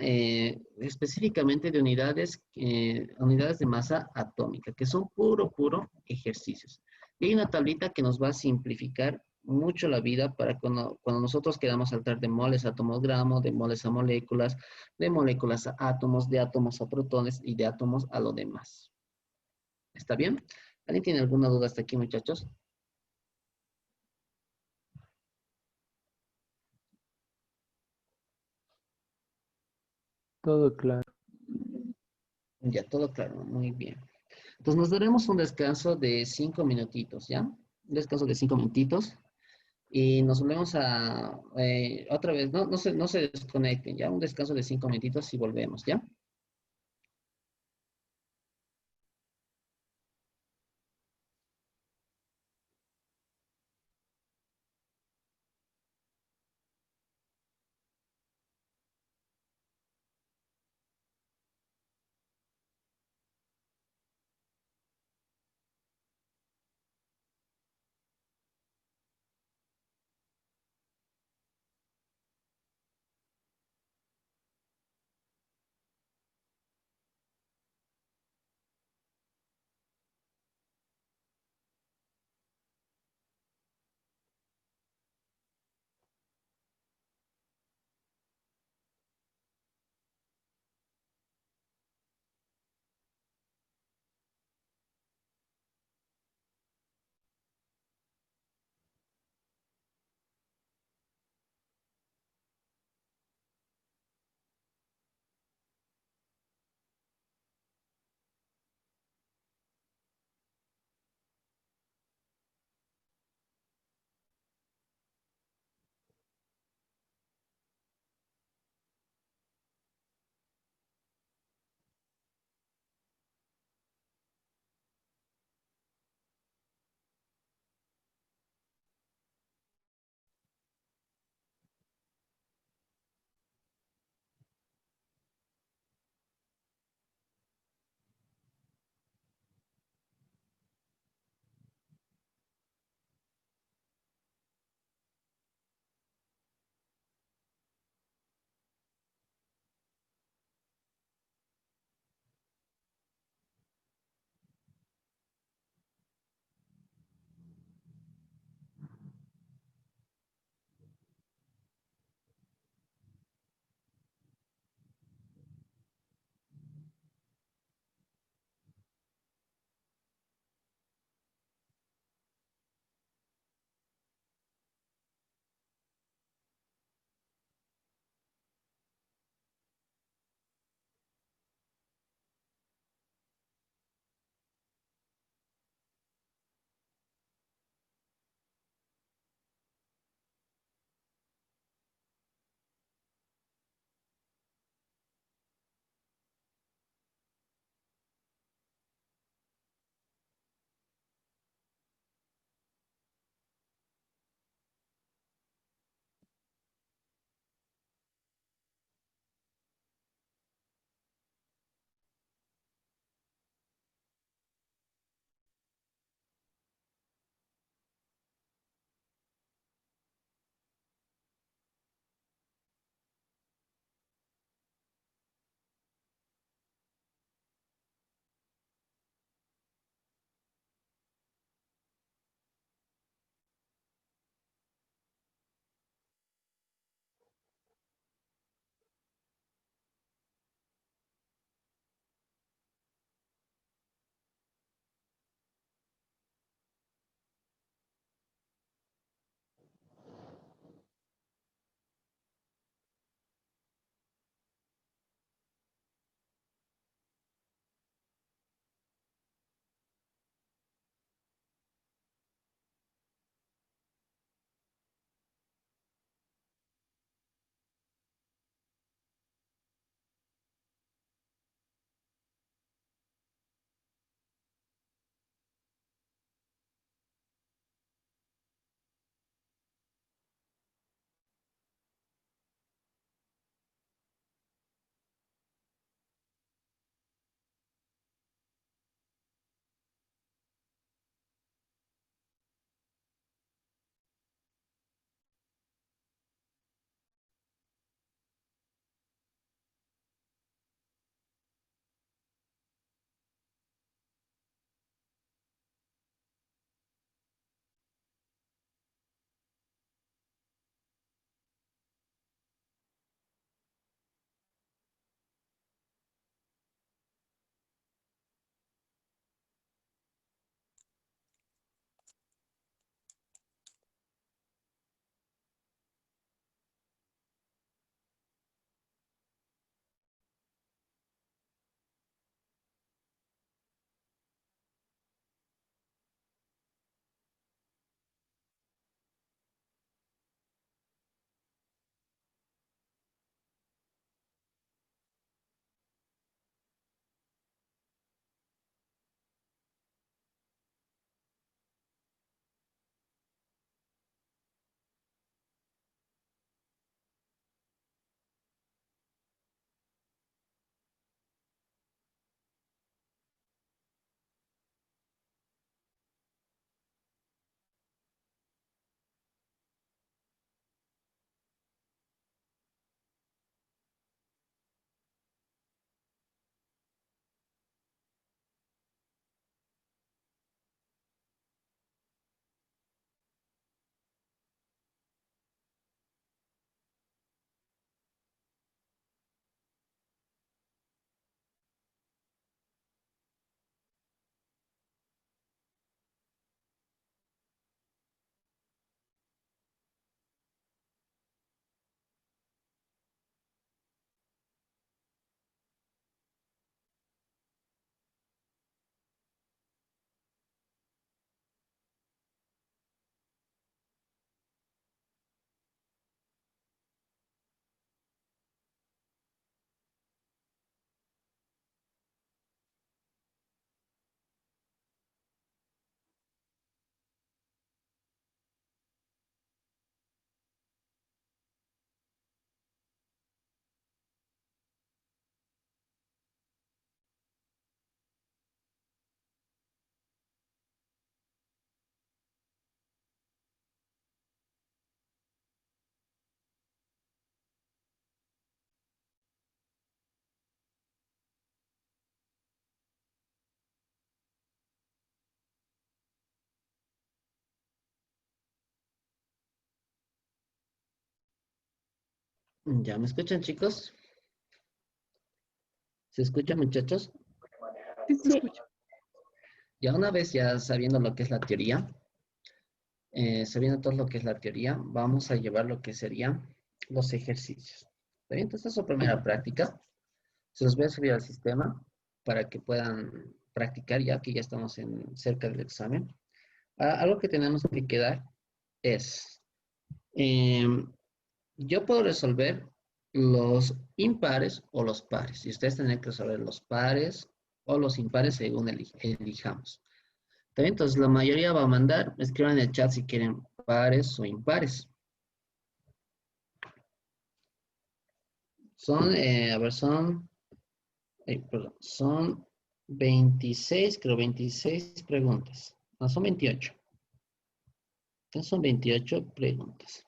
específicamente de unidades de masa atómica, que son puro ejercicios. Y hay una tablita que nos va a simplificar mucho la vida para cuando nosotros queramos saltar de moles a átomos gramos, de moles a moléculas, de moléculas a átomos, de átomos a protones y de átomos a lo demás. ¿Está bien? ¿Alguien tiene alguna duda hasta aquí, muchachos? Todo claro. Ya, todo claro, muy bien. Entonces nos daremos un descanso de 5 minutitos, ¿ya? Un descanso de 5 minutitos y nos volvemos a, otra vez, no se desconecten, ¿ya? Un descanso de 5 minutitos y volvemos, ¿ya? ¿Ya me escuchan, chicos? ¿Se escuchan, muchachos? Sí, se Sí. escucha. Ya una vez ya sabiendo lo que es la teoría, sabiendo todo lo que es la teoría, vamos a llevar lo que serían los ejercicios. ¿Está bien? Entonces, esta es su primera práctica. Se los voy a subir al sistema para que puedan practicar ya que ya estamos cerca del examen. Algo que tenemos que quedar es, yo puedo resolver los impares o los pares. Y ustedes tendrán que resolver los pares o los impares según elijamos. ¿Está bien? Entonces, la mayoría va a mandar, escriban en el chat si quieren pares o impares. Son, a ver, son 26, creo, 26 preguntas. No, son 28. Entonces, son 28 preguntas.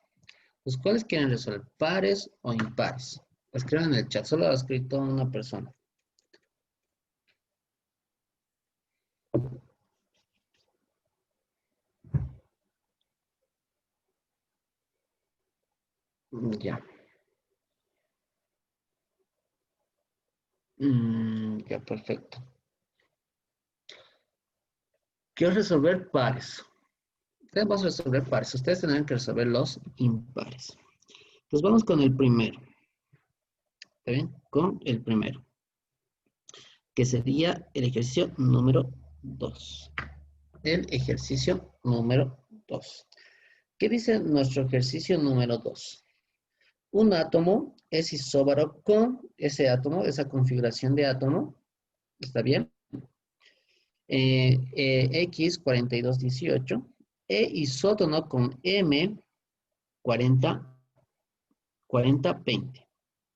Los cuales quieren resolver, pares o impares. Escriban en el chat, solo ha escrito una persona. Ya. Ya, perfecto. Quiero resolver pares. Ustedes van a resolver pares. Ustedes tendrán que resolver los impares. Entonces vamos con el primero. ¿Está bien? Con el primero. Que sería el ejercicio número 2. El ejercicio número 2. ¿Qué dice nuestro ejercicio número 2? Un átomo es isóbaro con ese átomo, esa configuración de átomo. ¿Está bien? X4218 e isótono con M 4020.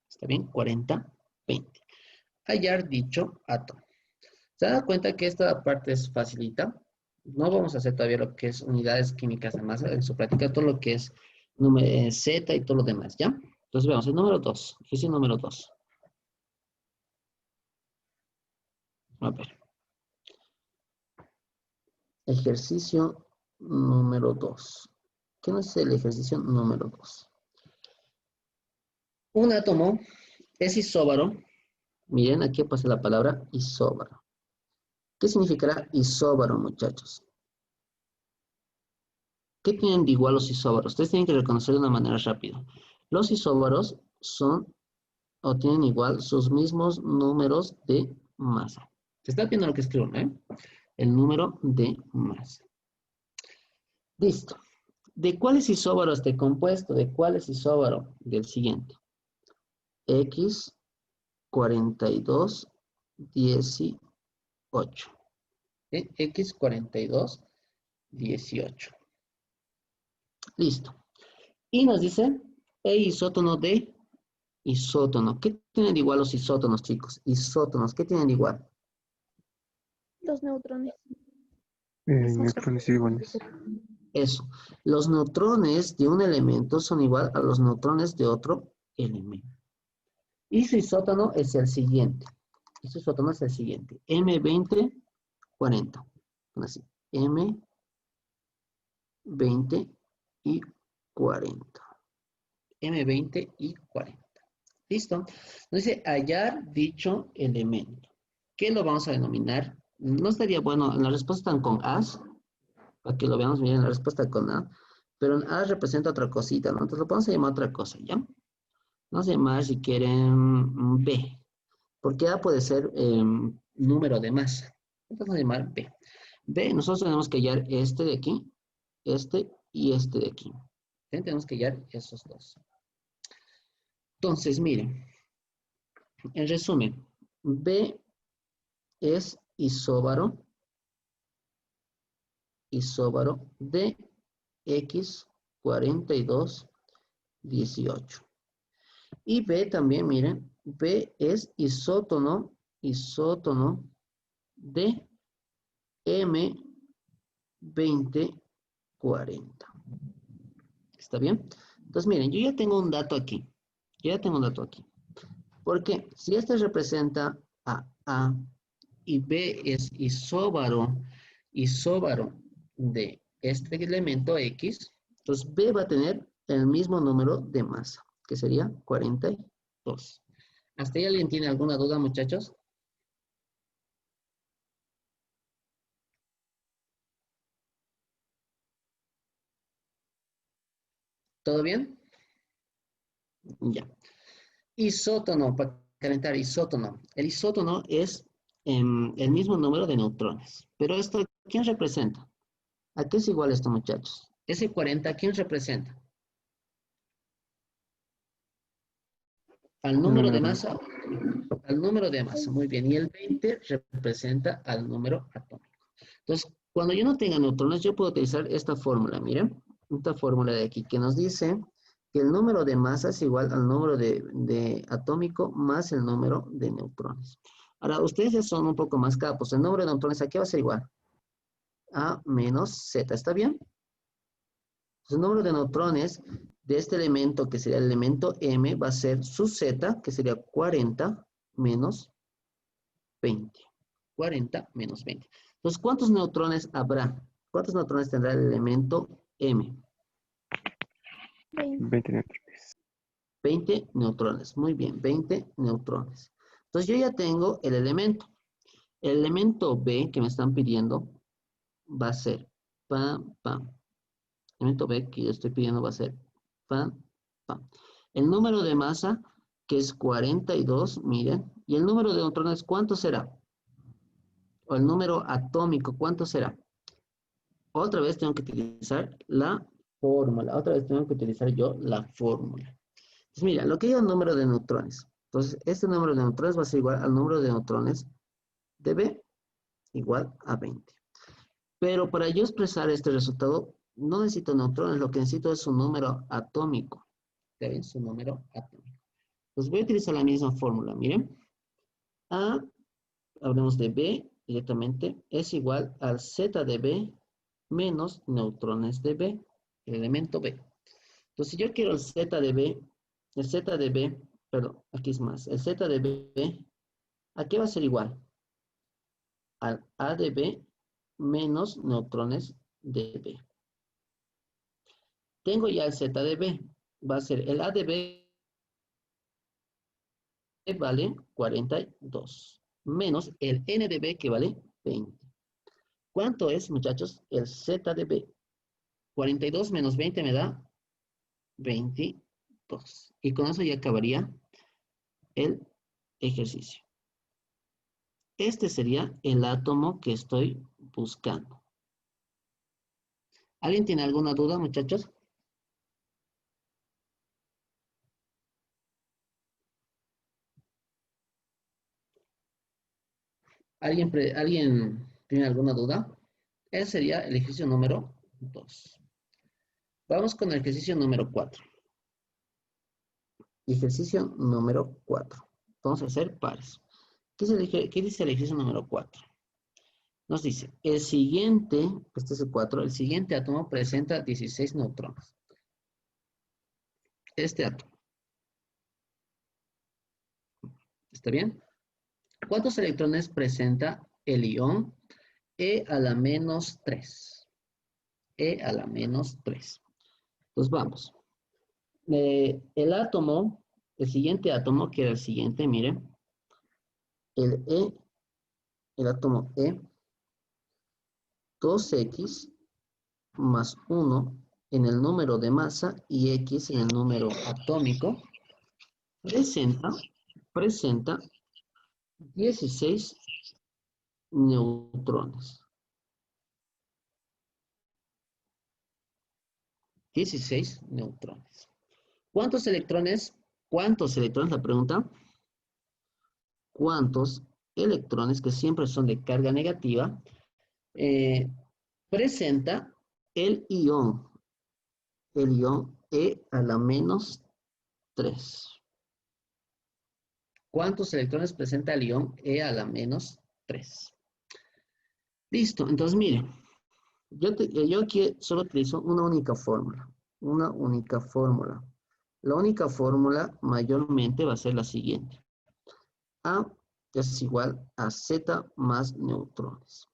¿Está bien? 4020. Hallar dicho átomo. ¿Se dan cuenta que esta parte es facilita? No vamos a hacer todavía lo que es unidades químicas de masa en su práctica, todo lo que es Z y todo lo demás, ¿ya? Entonces veamos el número 2, ejercicio número 2. A ver. Ejercicio número 2. ¿Qué no es el ejercicio número 2? Un átomo es isóbaro. Miren, aquí pasa la palabra isóbaro. ¿Qué significará isóbaro, muchachos? ¿Qué tienen de igual los isóbaros? Ustedes tienen que reconocer de una manera rápida. Los isóbaros son o tienen igual sus mismos números de masa. Se está viendo lo que escribo, ¿eh? El número de masa. Listo. ¿De cuál es isóbaro este compuesto? ¿De cuál es isóbaro? Del siguiente. X 42 18. X 42 18. Listo. Y nos dice E isótono de isótono. ¿Qué tienen de igual los isótonos, chicos? Isótonos, ¿qué tienen de igual? Los neutrones. Neutrones iguales. Eso. Los neutrones de un elemento son igual a los neutrones de otro elemento. Y su isótono es el siguiente. Y su isótono es el siguiente. M20, 40. Así. M20 y 40. M20 y 40. ¿Listo? Nos dice hallar dicho elemento. ¿Qué lo vamos a denominar? No estaría bueno, en la respuesta están con As, para que lo veamos bien en la respuesta con A, pero en A representa otra cosita, ¿no? Entonces lo vamos a llamar otra cosa, ¿ya? Vamos a llamar, si quieren, B, porque A puede ser número de masa. Entonces vamos a llamar B. B, nosotros tenemos que hallar este de aquí, este y este de aquí. ¿Sí? Tenemos que hallar esos dos. Entonces, miren, en resumen, B es isóbaro de X 42 18. Y B también, miren, B es isótono de M 20 40. ¿Está bien? Entonces, miren, yo ya tengo un dato aquí. Porque si este representa a A y B es isóbaro de este elemento X, entonces B va a tener el mismo número de masa. que sería 42. ¿Hasta ahí alguien tiene alguna duda, muchachos? ¿Todo bien? Ya. Isótono, para calentar, isótono. El isótono es el mismo número de neutrones. Pero esto, ¿quién representa? ¿A qué es igual esto, muchachos? Ese 40, ¿quién representa? Al número de masa. Al número de masa, muy bien. Y el 20 representa al número atómico. Entonces, cuando yo no tenga neutrones, yo puedo utilizar esta fórmula, miren. Esta fórmula de aquí que nos dice que el número de masa es igual al número de atómico más el número de neutrones. Ahora, ustedes ya son un poco más capos. El número de neutrones aquí va a ser igual a menos Z. ¿Está bien? Entonces, el número de neutrones de este elemento, que sería el elemento M, va a ser su Z, que sería 40 menos 20. 40 menos 20. Entonces, ¿cuántos neutrones habrá? ¿Cuántos neutrones tendrá el elemento M? 20 neutrones. 20 neutrones. Muy bien, 20 neutrones. Entonces, yo ya tengo el elemento. El elemento B que me están pidiendo va a ser pam, pam. El elemento B que yo estoy pidiendo va a ser pam, pam. El número de masa, que es 42, miren. Y el número de neutrones, ¿cuánto será? O el número atómico, ¿cuánto será? Otra vez tengo que utilizar la fórmula. Otra vez tengo que utilizar yo la fórmula. Entonces, mira, lo que es el número de neutrones. Entonces, este número de neutrones va a ser igual al número de neutrones de B, igual a 20. Pero para yo expresar este resultado, no necesito neutrones. Lo que necesito es un número atómico. ¿Está bien? Su número atómico. Pues voy a utilizar la misma fórmula. Miren. A, hablemos de B directamente, es igual al Z de B menos neutrones de B, el elemento B. Entonces, si yo quiero el Z de B, perdón, aquí es más, el Z de B, ¿a qué va a ser igual? Al A de B menos neutrones de B. Tengo ya el Z de B, va a ser el A de B vale 42, menos el N de B que vale 20. ¿Cuánto es, muchachos, el Z de B? 42 menos 20 me da 22. Y con eso ya acabaría el ejercicio. Este sería el átomo que estoy buscando. ¿Alguien tiene alguna duda, muchachos? ¿Alguien tiene alguna duda? Ese sería el ejercicio número 2. Vamos con el ejercicio número 4. Ejercicio número 4. Vamos a hacer pares. ¿Qué dice el ejercicio número 4? Nos dice, el siguiente, este es el 4, el siguiente átomo presenta 16 neutrones. Este átomo. ¿Está bien? ¿Cuántos electrones presenta el ion E a la menos 3? E a la menos 3. Entonces vamos. El átomo, el siguiente átomo, que era el siguiente, miren. El átomo E, 2X más 1 en el número de masa y X en el número atómico, presenta 16 neutrones. 16 neutrones. ¿Cuántos electrones? La pregunta. ¿Cuántos electrones, que siempre son de carga negativa, presenta el ion E a la menos 3? ¿Cuántos electrones presenta el ion E a la menos 3? Listo, entonces miren, yo aquí solo utilizo una única fórmula. Una única fórmula. La única fórmula mayormente va a ser la siguiente. A es igual a Z más neutrones.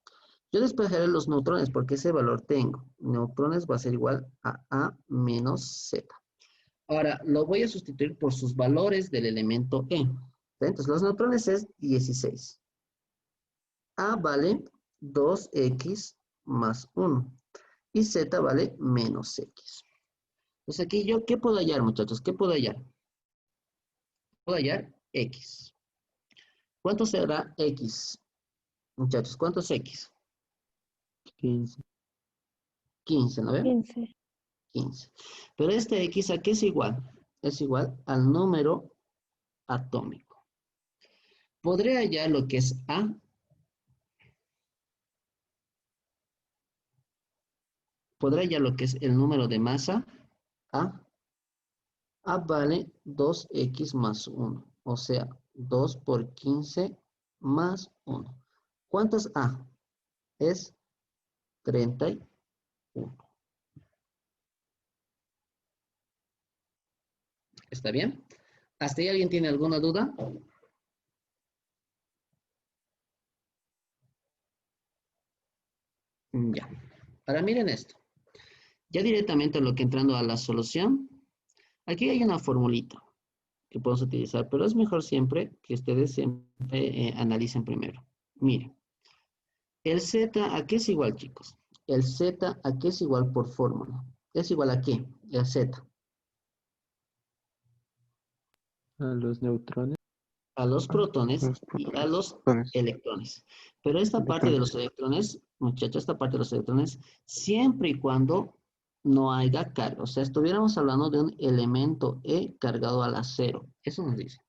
Yo despejaré los neutrones porque ese valor tengo. Neutrones va a ser igual a menos Z. Ahora, lo voy a sustituir por sus valores del elemento E. Entonces, los neutrones es 16. A vale 2x más 1. Y Z vale menos X. Entonces, aquí yo, ¿qué puedo hallar, muchachos? ¿Qué puedo hallar? Puedo hallar X. ¿Cuánto será X? Muchachos, ¿cuánto es X? 15. 15, ¿no ven? 15. 15. Pero este X, ¿a qué es igual? Es igual al número atómico. ¿Podré hallar lo que es A? ¿Podré hallar lo que es el número de masa? A. A vale 2x más 1. O sea, 2 por 15 más 1. ¿Cuánto es A? Es 31. ¿Está bien? ¿Hasta ahí alguien tiene alguna duda? Ya. Ahora miren esto. Ya directamente lo que entrando a la solución, aquí hay una formulita que podemos utilizar, pero es mejor siempre que ustedes siempre analicen primero. Miren, el Z, ¿a qué es igual, chicos? El Z, ¿a qué es igual por fórmula? ¿Es igual a qué? El Z. A los neutrones. A los protones Los y a protones. los electrones. Pero esta parte de Electrones. los electrones, muchachos, esta parte de los electrones, siempre y cuando no haya carga. O sea, estuviéramos hablando de un elemento E cargado a la 0. Eso nos dice.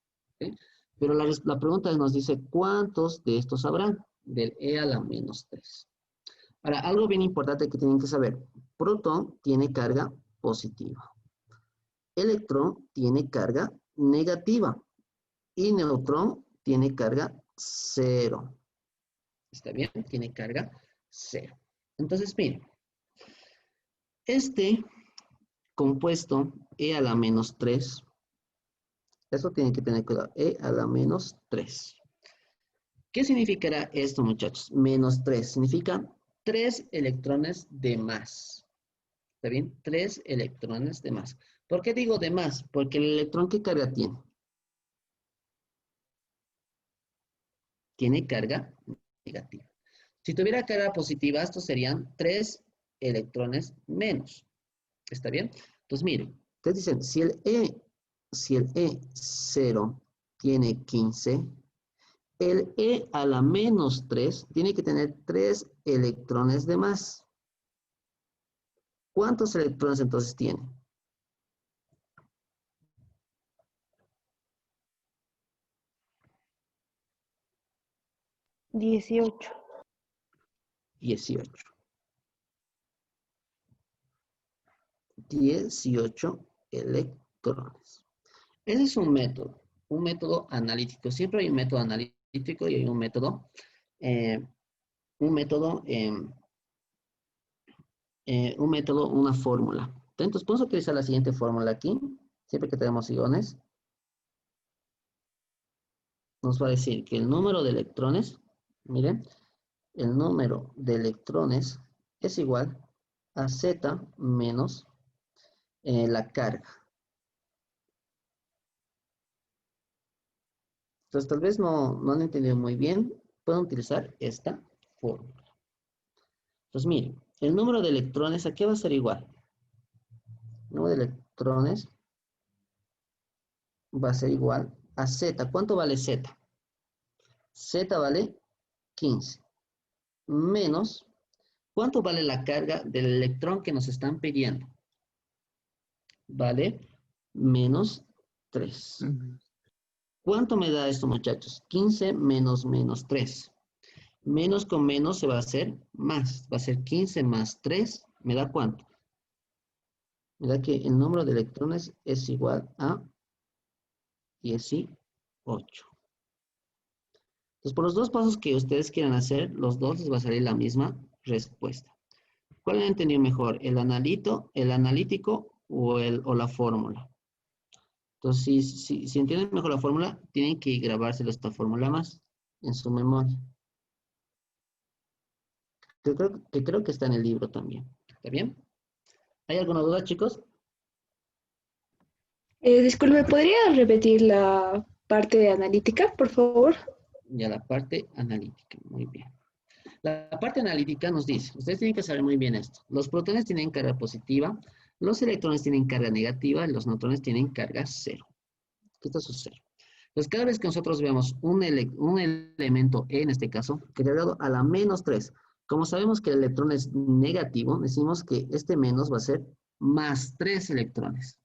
¿Sí? Pero la pregunta nos dice, ¿cuántos de estos habrán? Del E a la menos 3. Ahora, algo bien importante que tienen que saber. Protón tiene carga positiva. Electrón tiene carga negativa. Y neutrón tiene carga 0. ¿Está bien? Tiene carga 0. Entonces, miren, este compuesto E a la menos 3, eso tienen que tener cuidado, E a la menos 3. ¿Qué significará esto, muchachos? Menos 3 significa 3 electrones de más. ¿Está bien? 3 electrones de más. ¿Por qué digo de más? Porque el electrón, ¿qué carga tiene? Tiene carga negativa. Si tuviera carga positiva, estos serían 3 electrones menos. ¿Está bien? Entonces, miren, ustedes dicen, si el E0 tiene 15, el E a la menos 3 tiene que tener 3 electrones de más. ¿Cuántos electrones entonces tiene? 18. 18. 18 electrones. Ese es un método analítico. Siempre hay un método analítico y hay eh, un método, eh, una fórmula. Entonces, podemos utilizar la siguiente fórmula aquí. Siempre que tenemos iones, nos va a decir que el número de electrones, miren, el número de electrones es igual a Z menos la carga. Entonces, tal vez no han entendido muy bien. Pueden utilizar esta fórmula. Entonces, miren, el número de electrones, ¿a qué va a ser igual? El número de electrones va a ser igual a Z. ¿Cuánto vale Z? Z vale 15. Menos, ¿cuánto vale la carga del electrón que nos están pidiendo? Vale menos 3. ¿Cuánto me da esto, muchachos? 15 menos menos 3. Menos con menos se va a hacer más. Va a ser 15 más 3. ¿Me da cuánto? Me da que el número de electrones es igual a 18. Entonces, por los dos pasos que ustedes quieran hacer, los dos les va a salir la misma respuesta. ¿Cuál han entendido mejor? ¿El analítico o la fórmula? Entonces, si entienden mejor la fórmula, tienen que grabárselo esta fórmula más en su memoria. Creo que está en el libro también. ¿Está bien? ¿Hay alguna duda, chicos? Disculpe, ¿podría repetir la parte analítica, por favor? Ya la parte analítica, muy bien. La parte analítica nos dice, ustedes tienen que saber muy bien esto. Los protones tienen carga positiva, los electrones tienen carga negativa y los neutrones tienen carga cero. Esto es su cero. Entonces, cada vez que nosotros veamos un elemento E, en este caso, cargado a la -3, como sabemos que el electrón es negativo, decimos que este menos va a ser más 3 electrones.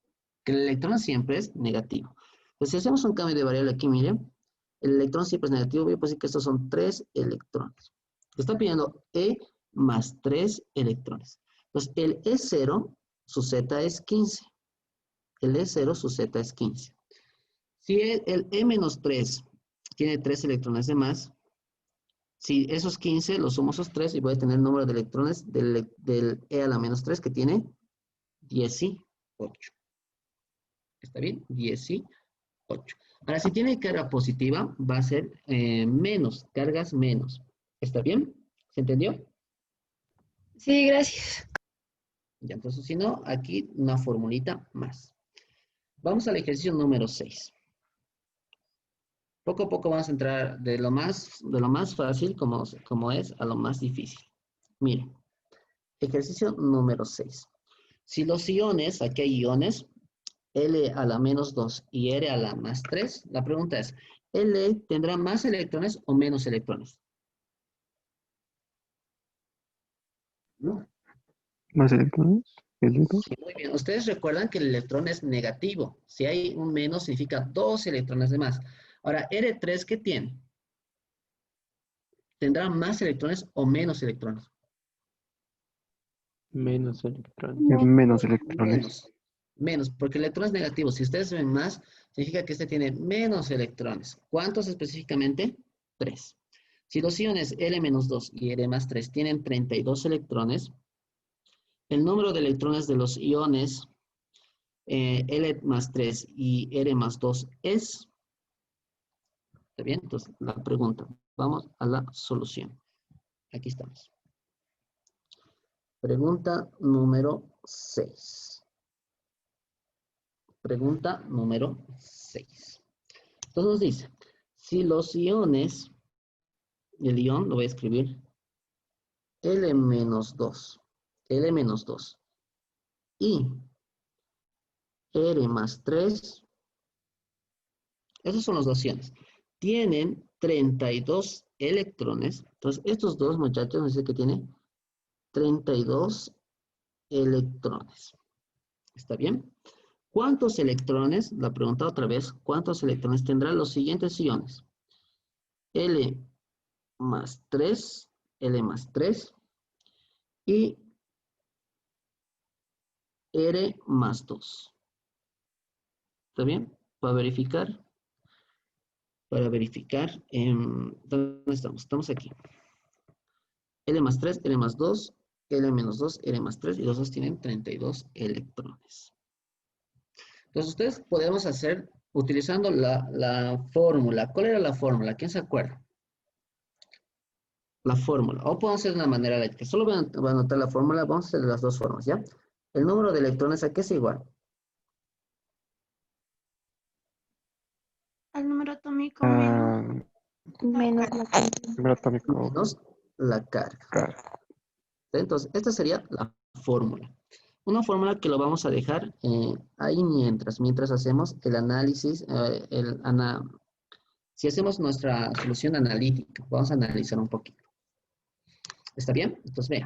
Que el electrón siempre es negativo. Entonces, si hacemos un cambio de variable aquí, miren, el electrón siempre es negativo, voy a decir que estos son 3 electrones. Está pidiendo E más 3 electrones. Entonces, el E0, su Z es 15. El E0, su Z es 15. Si el E-3 tiene 3 electrones de más, si esos 15 los sumo esos 3 y voy a tener el número de electrones del E a la -3 que tiene 18. ¿Está bien? 18. Ahora, si tiene carga positiva, va a ser menos, cargas menos. ¿Está bien? ¿Se entendió? Sí, gracias. Ya, entonces, si no, aquí una formulita más. Vamos al ejercicio número 6. Poco a poco vamos a entrar de lo más fácil como es a lo más difícil. Miren, ejercicio número 6. Si los iones, aquí hay iones, L a la -2 y R a la +3, la pregunta es, ¿L tendrá más electrones o menos electrones? ¿No? ¿Más electrones? ¿L2? Sí, muy bien. Ustedes recuerdan que el electrón es negativo. Si hay un menos, significa 2 electrones de más. Ahora, R3, ¿qué tiene? ¿Tendrá más electrones o menos electrones? Menos electrones. Menos electrones. Menos, porque el electrón es negativo. Si ustedes ven más, significa que este tiene menos electrones. ¿Cuántos específicamente? 3. Si los iones L-2 y R+3 tienen 32 electrones, el número de electrones de los iones L+3 y R+2 es... ¿Está bien? Entonces, la pregunta. Vamos a la solución. Aquí estamos. Pregunta número 6. Pregunta número 6. Entonces nos dice, si los iones, el ion lo voy a escribir L-2, L-2 y R+3, esos son los dos iones, tienen 32 electrones. Entonces, estos dos muchachos nos dice que tienen 32 electrones. ¿Está bien? ¿Cuántos electrones? La pregunta otra vez, ¿cuántos electrones tendrán los siguientes iones? L+3, L+3 y R+2. ¿Está bien? Para verificar. ¿Dónde estamos? Estamos aquí. L+3, L+2, L-2, R+3 y los dos tienen 32 electrones. Entonces, ustedes podemos hacer utilizando la fórmula. ¿Cuál era la fórmula? ¿Quién se acuerda? La fórmula. O puedo hacer de una manera eléctrica. Solo voy a anotar la fórmula. Vamos a hacer de las dos formas, ¿ya? El número de electrones, ¿a qué es igual? Al número atómico Ah, Menos la cantidad. número atómico. Menos la carga. Claro. Entonces, esta sería la fórmula. Una fórmula que lo vamos a dejar ahí mientras hacemos el análisis, si hacemos nuestra solución analítica. Vamos a analizar un poquito. ¿Está bien? Entonces,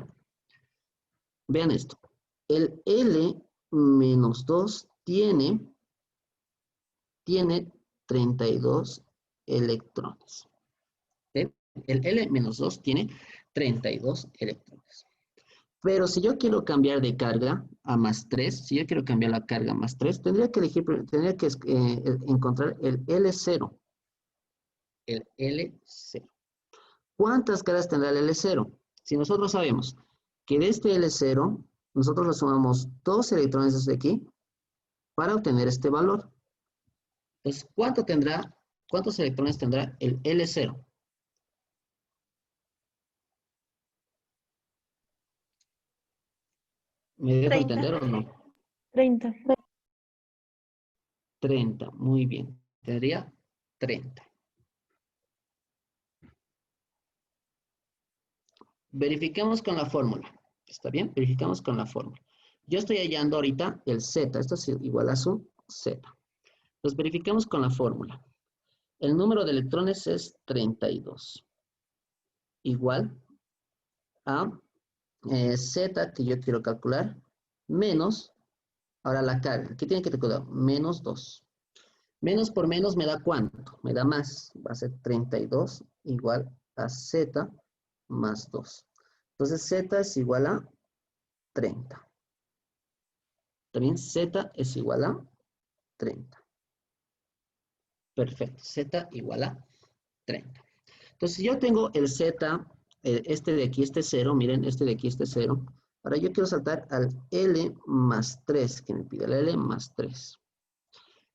vean esto. El L-2 tiene 32 electrones. ¿Ok? El L-2 tiene 32 electrones. Pero si yo quiero cambiar de carga a +3, si yo quiero cambiar la carga a +3, tendría que encontrar el L0. El L0. ¿Cuántas cargas tendrá el L0? Si nosotros sabemos que de este L0, nosotros le sumamos 2 electrones desde aquí para obtener este valor. Entonces, ¿cuántos electrones tendrá el L0? ¿Me dejo 30. entender o no? 30. 30. Muy bien. Tendría 30. Verifiquemos con la fórmula. ¿Está bien? Verificamos con la fórmula. Yo estoy hallando ahorita el Z. Esto es igual a su Z. Entonces verifiquemos con la fórmula. El número de electrones es 32. Igual a Z, que yo quiero calcular, menos, ahora la carga. ¿Qué tiene que recordar? Menos 2. Menos por menos me da ¿cuánto? Me da más. Va a ser 32 igual a Z más 2. Entonces Z es igual a 30. También Z es igual a 30. Perfecto. Z igual a 30. Entonces, si yo tengo el Z, este de aquí, este 0, miren, este de aquí, este 0. Ahora yo quiero saltar al L más 3, que me pide el L más 3.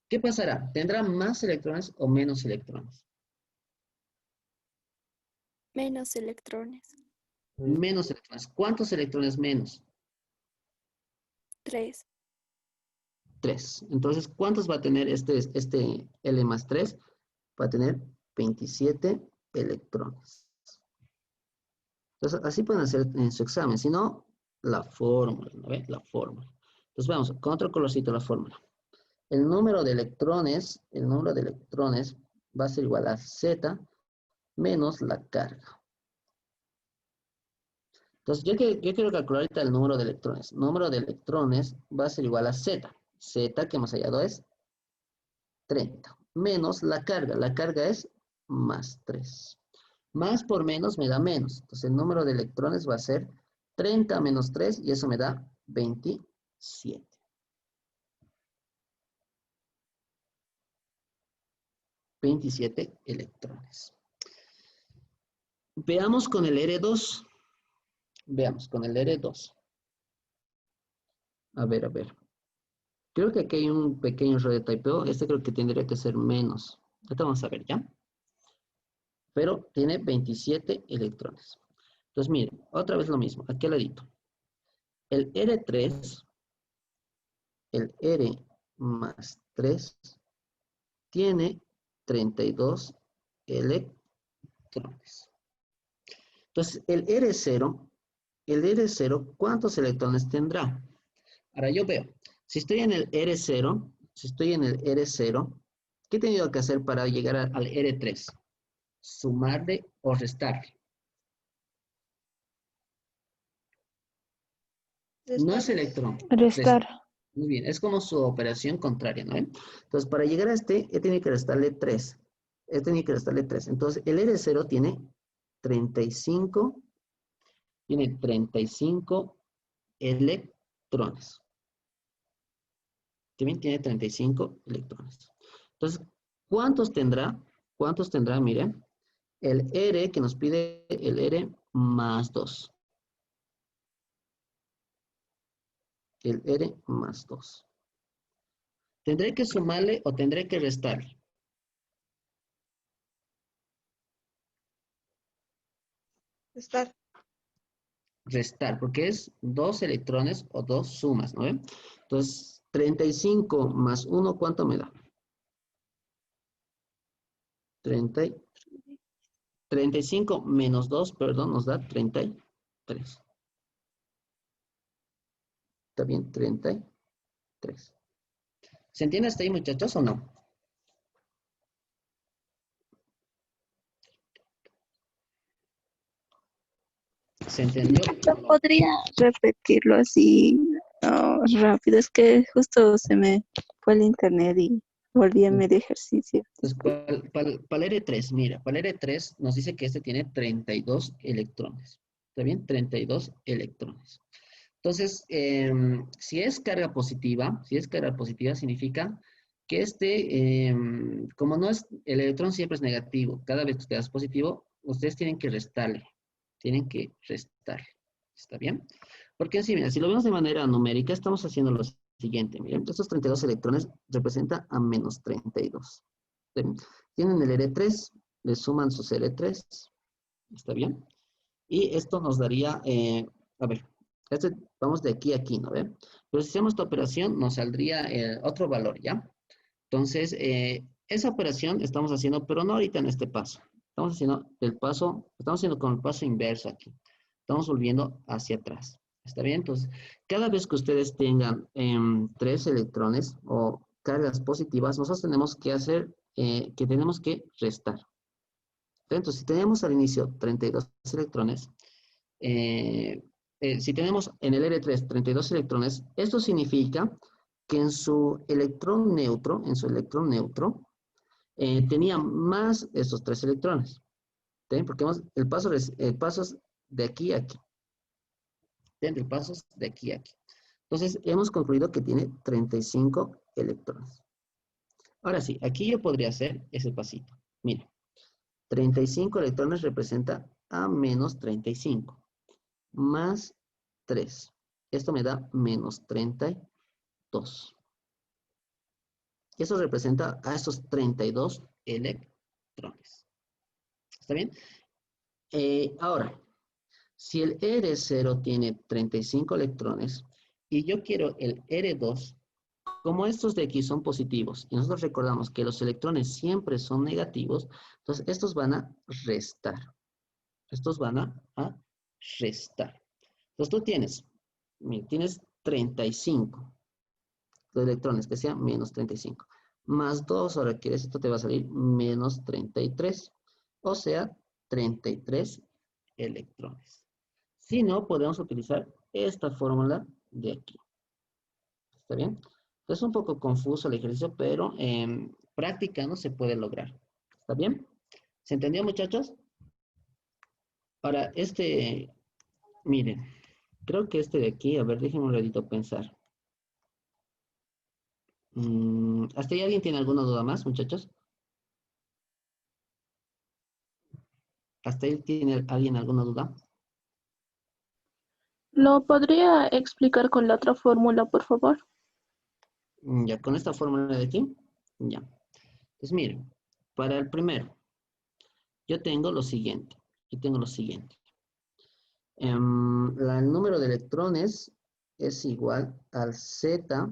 ¿Qué pasará? ¿Tendrá más electrones o menos electrones? Menos electrones. Menos electrones. ¿Cuántos electrones menos? 3. 3. Entonces, ¿cuántos va a tener este L más 3? Va a tener 27 electrones. Entonces, así pueden hacer en su examen. Si no, la fórmula, ¿no ve? La fórmula. Entonces, vamos, con otro colorcito la fórmula. El número de electrones va a ser igual a Z menos la carga. Entonces, yo quiero calcular ahorita el número de electrones. Número de electrones va a ser igual a Z. Z que hemos hallado es 30. Menos la carga. La carga es más 3. Más por menos me da menos. Entonces, el número de electrones va a ser 30 menos 3 y eso me da 27. $27 electrones. Veamos con el R2. Veamos con el R2. A ver. Creo que aquí hay un pequeño error de typeo. Este creo que tendría que ser menos. Ahorita vamos a ver, ¿ya? Pero tiene 27 electrones. Entonces, miren, otra vez lo mismo. Aquí al ladito. El R3, el R más 3, tiene 32 electrones. Entonces, el R0, ¿cuántos electrones tendrá? Ahora yo veo, si estoy en el R0, ¿qué he tenido que hacer para llegar al R3? Sumarle o restarle. No es electrón. Restar. Muy bien, es como su operación contraria, ¿no? Entonces, para llegar a este, he tenido que restarle 3. Entonces, el R0 tiene 35 electrones. También tiene 35 electrones. Entonces, ¿cuántos tendrá? Miren, el R que nos pide el R más 2. El R más 2. ¿Tendré que sumarle o tendré que restarle? Restar, porque es 2 electrones o 2 sumas, ¿no ven? Entonces, 35 más 1, ¿cuánto me da? 35 menos 2, perdón, nos da 33. ¿Está bien? 33. ¿Se entiende hasta ahí, muchachos, o no? ¿Se entendió? ¿Podría repetirlo así rápido? Es que justo se me fue el internet y volví a medio ejercicio. Entonces, para el R3, mira, para el R3 nos dice que este tiene 32 electrones. ¿Está bien? 32 electrones. Entonces, si es carga positiva significa que como no es, el electrón siempre es negativo. Cada vez que usted es positivo, ustedes tienen que restarle. ¿Está bien? Porque así, mira, si lo vemos de manera numérica, estamos haciendo lo siguiente. Miren, estos 32 electrones representan a menos 32. Tienen el R3, le suman sus R3. ¿Está bien? Y esto nos daría, a ver, vamos de aquí a aquí, ¿no ve? Pero si hacemos esta operación, nos saldría otro valor, ¿ya? Entonces, esa operación estamos haciendo, pero no ahorita en este paso. Estamos haciendo estamos haciendo con el paso inverso aquí. Estamos volviendo hacia atrás. ¿Está bien? Entonces, cada vez que ustedes tengan 3 electrones o cargas positivas, nosotros tenemos que hacer, que tenemos que restar. Entonces, si tenemos al inicio 32 electrones, si tenemos en el R3 32 electrones, esto significa que en su electrón neutro, tenía más de estos 3 electrones. ¿Sí? Porque el paso es de aquí a aquí. ¿Sí? El paso es de aquí a aquí. Entonces, hemos concluido que tiene 35 electrones. Ahora sí, aquí yo podría hacer ese pasito. Mira, 35 electrones representa a menos 35. Más 3. Esto me da menos 32. Y eso representa a esos 32 electrones. ¿Está bien? Ahora, si el R0 tiene 35 electrones y yo quiero el R2, como estos de aquí son positivos y nosotros recordamos que los electrones siempre son negativos, entonces estos van a restar. Estos van a restar. Entonces tú tienes 35 de electrones, que sea menos 35. Más 2, ahora quieres, esto te va a salir menos 33. O sea, 33 electrones. Si no, podemos utilizar esta fórmula de aquí. ¿Está bien? Es un poco confuso el ejercicio, pero practicando se puede lograr. ¿Está bien? ¿Se entendió, muchachos? Ahora, miren, creo que este de aquí, a ver, déjenme un ratito pensar. ¿Hasta ahí alguien tiene alguna duda más, muchachos? ¿Hasta ahí tiene alguien alguna duda? ¿Lo podría explicar con la otra fórmula, por favor? Ya, con esta fórmula de aquí, ya. Pues miren, para el primero, yo tengo lo siguiente. Aquí tengo lo siguiente. El número de electrones es igual al Z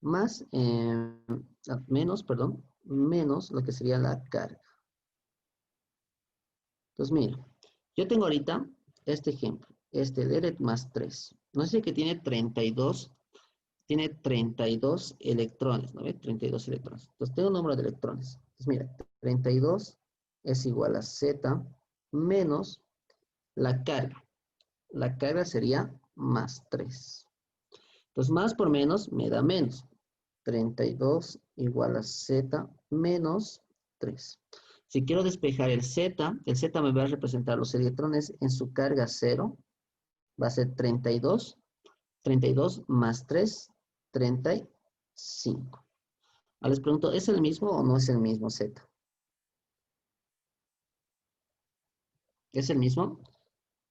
más, menos lo que sería la carga. Entonces, mira, yo tengo ahorita este ejemplo, el R más 3. No sé que tiene 32 electrones, ¿no ve? 32 electrones. Entonces, tengo un número de electrones. Entonces, mira, 32 es igual a Z menos la carga. La carga sería más 3. Entonces, más por menos me da menos. 32 igual a Z menos 3. Si quiero despejar el Z me va a representar los electrones en su carga 0. Va a ser 32. 32 más 3, 35. Ahora les pregunto, ¿es el mismo o no es el mismo Z? ¿Es el mismo?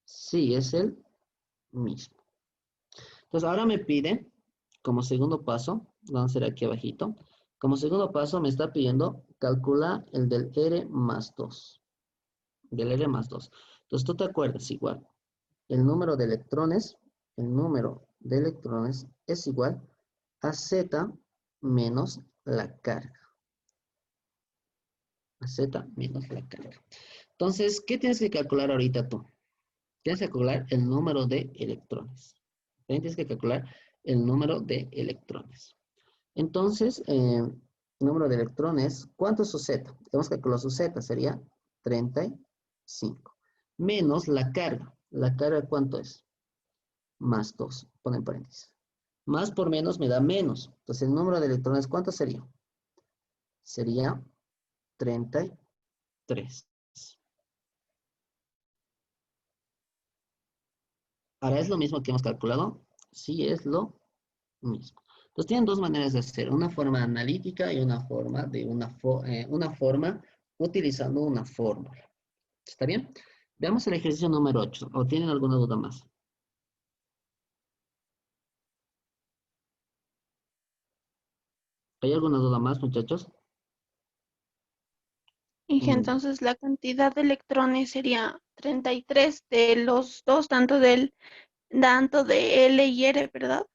Sí, es el mismo. Entonces, ahora me pide, como segundo paso, vamos a hacer aquí abajito, como segundo paso me está pidiendo calcular el del R más 2. Del R más 2. Entonces, tú te acuerdas igual, el número de electrones es igual a Z menos la carga. A Z menos la carga. Entonces, ¿qué tienes que calcular ahorita tú? Tienes que calcular el número de electrones. Tienes que calcular el número de electrones. Entonces, número de electrones, ¿cuánto es su Z? Hemos calculado su Z, sería 35. Menos la carga. ¿La carga cuánto es? Más 2. Ponen paréntesis. Más por menos me da menos. Entonces, el número de electrones, ¿cuánto sería? Sería 33. Ahora, ¿es lo mismo que hemos calculado? Sí, es lo mismo. Entonces, tienen dos maneras de hacer. Una forma analítica y una forma utilizando una fórmula. ¿Está bien? Veamos el ejercicio número 8. ¿O tienen alguna duda más? ¿Hay alguna duda más, muchachos? Y entonces la cantidad de electrones sería 33 de los dos, tanto de L y R, ¿verdad?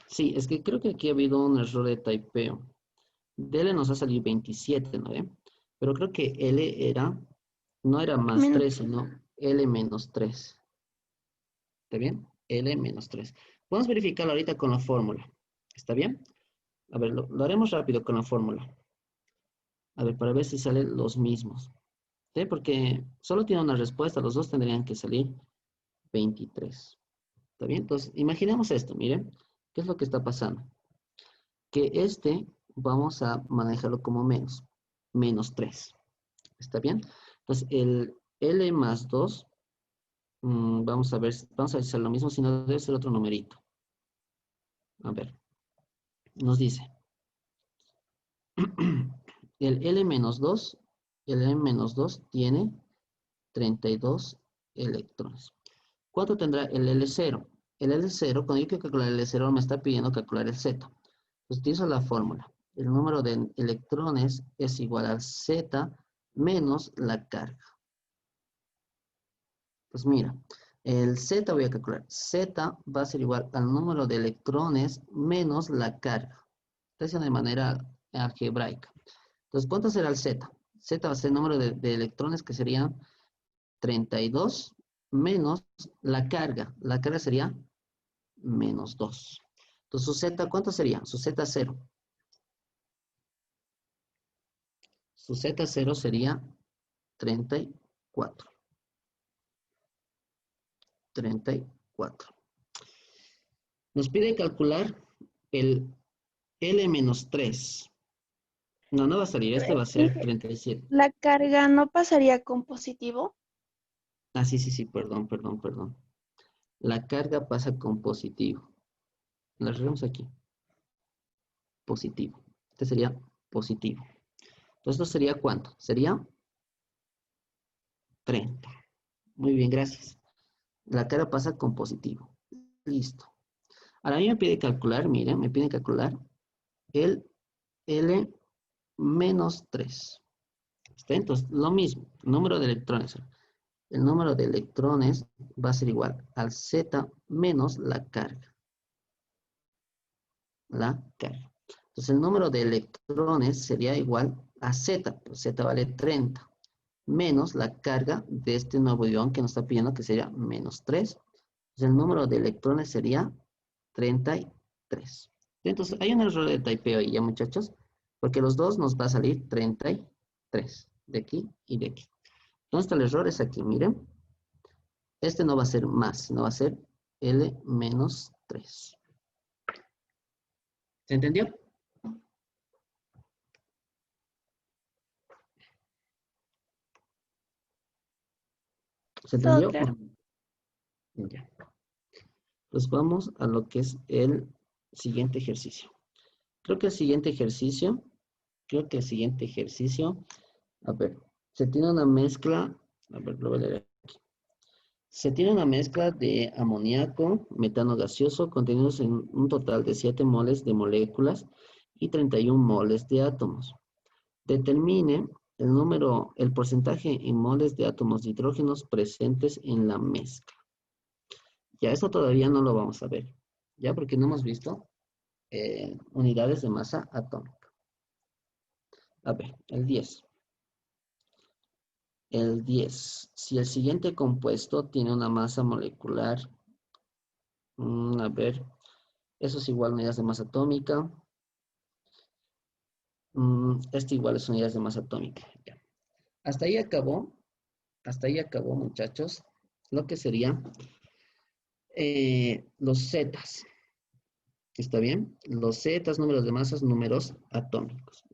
Sí, es que creo que aquí ha habido un error de typeo. De L nos ha salido 27, ¿no ve? Pero creo que L era, no era más Men- 3, sino L menos 3. ¿Está bien? L menos 3. Podemos verificarlo ahorita con la fórmula. ¿Está bien? A ver, lo haremos rápido con la fórmula. A ver, para ver si salen los mismos. ¿Sí? Porque solo tiene una respuesta, los dos tendrían que salir 23. ¿Está bien? Entonces, imaginemos esto, miren. ¿Qué es lo que está pasando? Que este vamos a manejarlo como menos 3. ¿Está bien? Entonces, el L más 2, vamos a ver si es lo mismo, si no debe ser otro numerito. A ver, nos dice, el L menos 2, el L menos 2 tiene 32 electrones. ¿Cuánto tendrá el L0? El L0, cuando yo quiero calcular el L0, me está pidiendo calcular el Z. Pues utilizo la fórmula. El número de electrones es igual al Z menos la carga. Pues mira, el Z voy a calcular. Z va a ser igual al número de electrones menos la carga. Está haciendo de manera algebraica. Entonces, ¿cuánto será el Z? Z va a ser el número de electrones que serían 32 menos la carga. La carga sería menos 2. Entonces, su Z, ¿cuánto sería? Su Z0. Su Z0 sería 34. 34. Nos pide calcular el L-3. No va a salir. Este va a ser 37. ¿La carga no pasaría con positivo? Ah, sí, perdón. La carga pasa con positivo. La arreglamos aquí. Positivo. Este sería positivo. Entonces, ¿esto sería cuánto? Sería 30. Muy bien, gracias. La carga pasa con positivo. Listo. Ahora a mí me pide calcular, miren, me pide calcular el L menos 3. ¿Está? Entonces, lo mismo, número de electrones. El número de electrones va a ser igual al Z menos la carga. La carga. Entonces, el número de electrones sería igual a Z. Pues Z vale 30. Menos la carga de este nuevo ion que nos está pidiendo, que sería menos 3. Entonces, el número de electrones sería 33. Entonces, hay un error de typeo ahí, ¿ya, muchachos? Porque los dos nos va a salir 33. De aquí y de aquí. ¿Dónde está el error? Es aquí, miren. Este no va a ser más, sino va a ser L menos 3. ¿Se entendió? ¿Se Todo entendió? claro. Ya. Pues vamos a lo que es el siguiente ejercicio. Creo que el siguiente ejercicio, a ver, se tiene una mezcla, a ver, lo voy a leer aquí. Se tiene una mezcla de amoníaco, metano gaseoso, contenidos en un total de 7 moles de moléculas y 31 moles de átomos. Determine el porcentaje en moles de átomos de hidrógenos presentes en la mezcla. Ya, eso todavía no lo vamos a ver, ya, porque no hemos visto unidades de masa atómica. A ver, el 10. El 10. Si el siguiente compuesto tiene una masa molecular, a ver, eso es igual a unidades de masa atómica. Este igual es unidades de masa atómica. Ya. Hasta ahí acabó, muchachos, lo que sería los zetas. ¿Está bien? Los zetas, números de masas, números atómicos.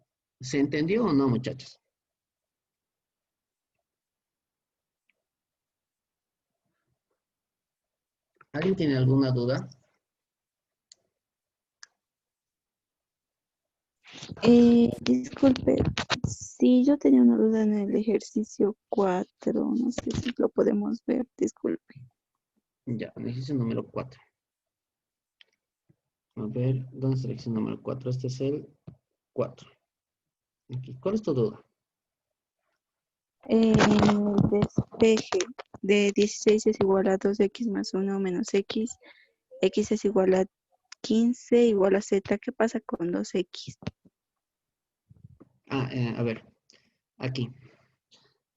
¿Se entendió o no, muchachos? ¿Alguien tiene alguna duda? Disculpe, sí, yo tenía una duda en el ejercicio 4, no sé si lo podemos ver, disculpe. Ya, ejercicio número 4. A ver, ¿dónde está el ejercicio número 4? Este es el 4. Aquí. ¿Cuál es tu duda? En el despeje de 16 es igual a 2x más 1 menos x, x es igual a 15 igual a Z. ¿Qué pasa con 2X? A ver, aquí.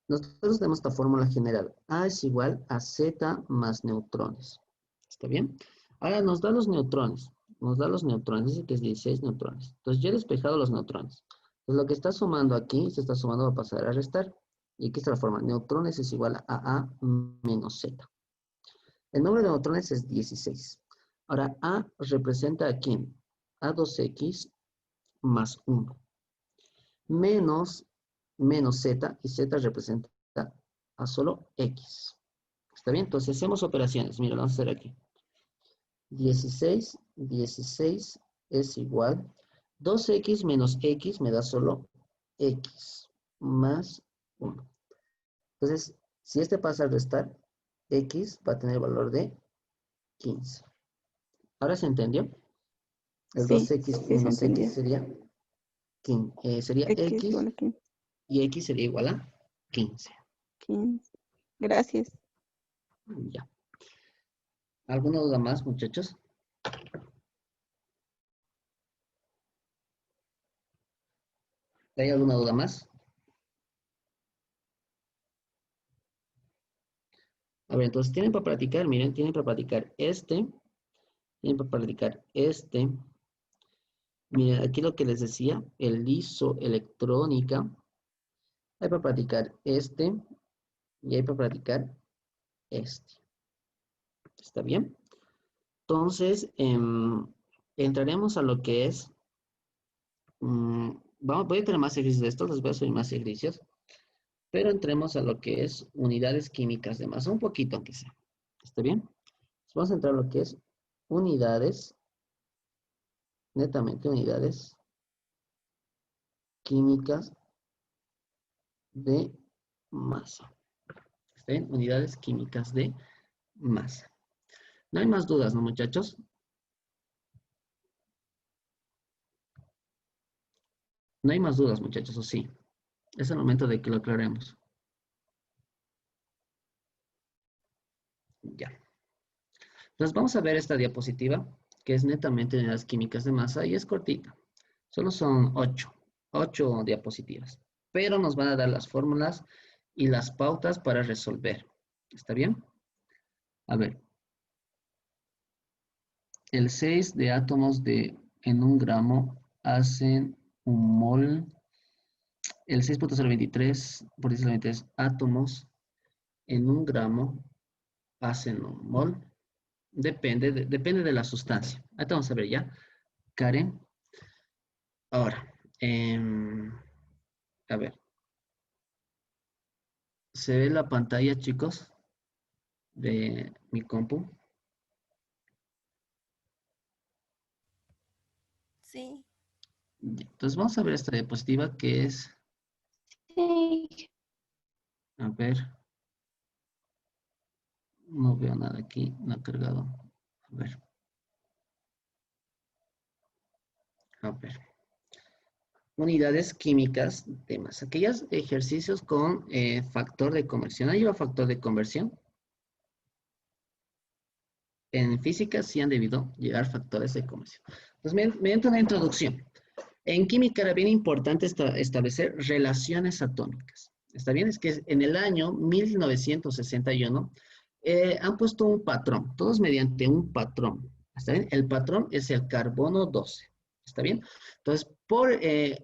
Nosotros tenemos esta fórmula general. A es igual a Z más neutrones. ¿Está bien? Ahora nos da los neutrones. Nos da los neutrones. Dice que es 16 neutrones. Entonces ya he despejado los neutrones. Entonces lo que está sumando aquí, se está sumando va a pasar a restar. Y aquí está la forma. Neutrones es igual a menos Z. El número de neutrones es 16. Ahora A representa a quién? A 2X más 1. Menos Z, y Z representa a solo X. ¿Está bien? Entonces hacemos operaciones. Mira, lo vamos a hacer aquí. 16 es igual. 2X menos X me da solo X más 1. Entonces, si este pasa a restar, X va a tener valor de 15. ¿Ahora se entendió? El Sí, 2X sí se menos entendió. X sería X X igual a 15. y X sería igual a 15. 15. Gracias. Ya. ¿Alguna duda más, muchachos? ¿Hay alguna duda más? A ver, entonces tienen para practicar, miren, tienen para practicar tienen para practicar este. Miren, aquí lo que les decía, el isoelectrónica. Hay para practicar este y hay para practicar este. ¿Está bien? Entonces, entraremos a lo que es, voy a tener más ejercicios de esto, les voy a hacer más ejercicios, pero entremos a lo que es unidades químicas de masa, un poquito aunque sea. ¿Está bien? Entonces, vamos a entrar a lo que es unidades, netamente unidades químicas de masa. ¿Está bien? Unidades químicas de masa. No hay más dudas, ¿no, muchachos? No hay más dudas, muchachos, ¿o sí? Es el momento de que lo aclaremos. Ya. Entonces vamos a ver esta diapositiva, que es netamente unidades químicas de masa y es cortita. Solo son 8 diapositivas. Pero nos van a dar las fórmulas y las pautas para resolver. ¿Está bien? A ver. El 6 de átomos en un gramo hacen un mol. El 6.023 por 1023 átomos en un gramo hacen un mol. Depende de la sustancia. Ahorita vamos a ver ya. Karen. Ahora, a ver. ¿Se ve la pantalla, chicos, de mi compu? Sí. Entonces vamos a ver esta diapositiva que es, Sí. a ver, no veo nada aquí, no ha cargado. A ver. A ver. Unidades químicas de masa. Aquellos ejercicios con factor de conversión. ¿Ha lleva factor de conversión? En física sí han debido llegar factores de conversión. Entonces, mediante una introducción. En química era bien importante establecer relaciones atómicas. ¿Está bien? Es que en el año 1961 han puesto un patrón, todos mediante un patrón. ¿Está bien? El patrón es el carbono 12. ¿Está bien? Entonces, por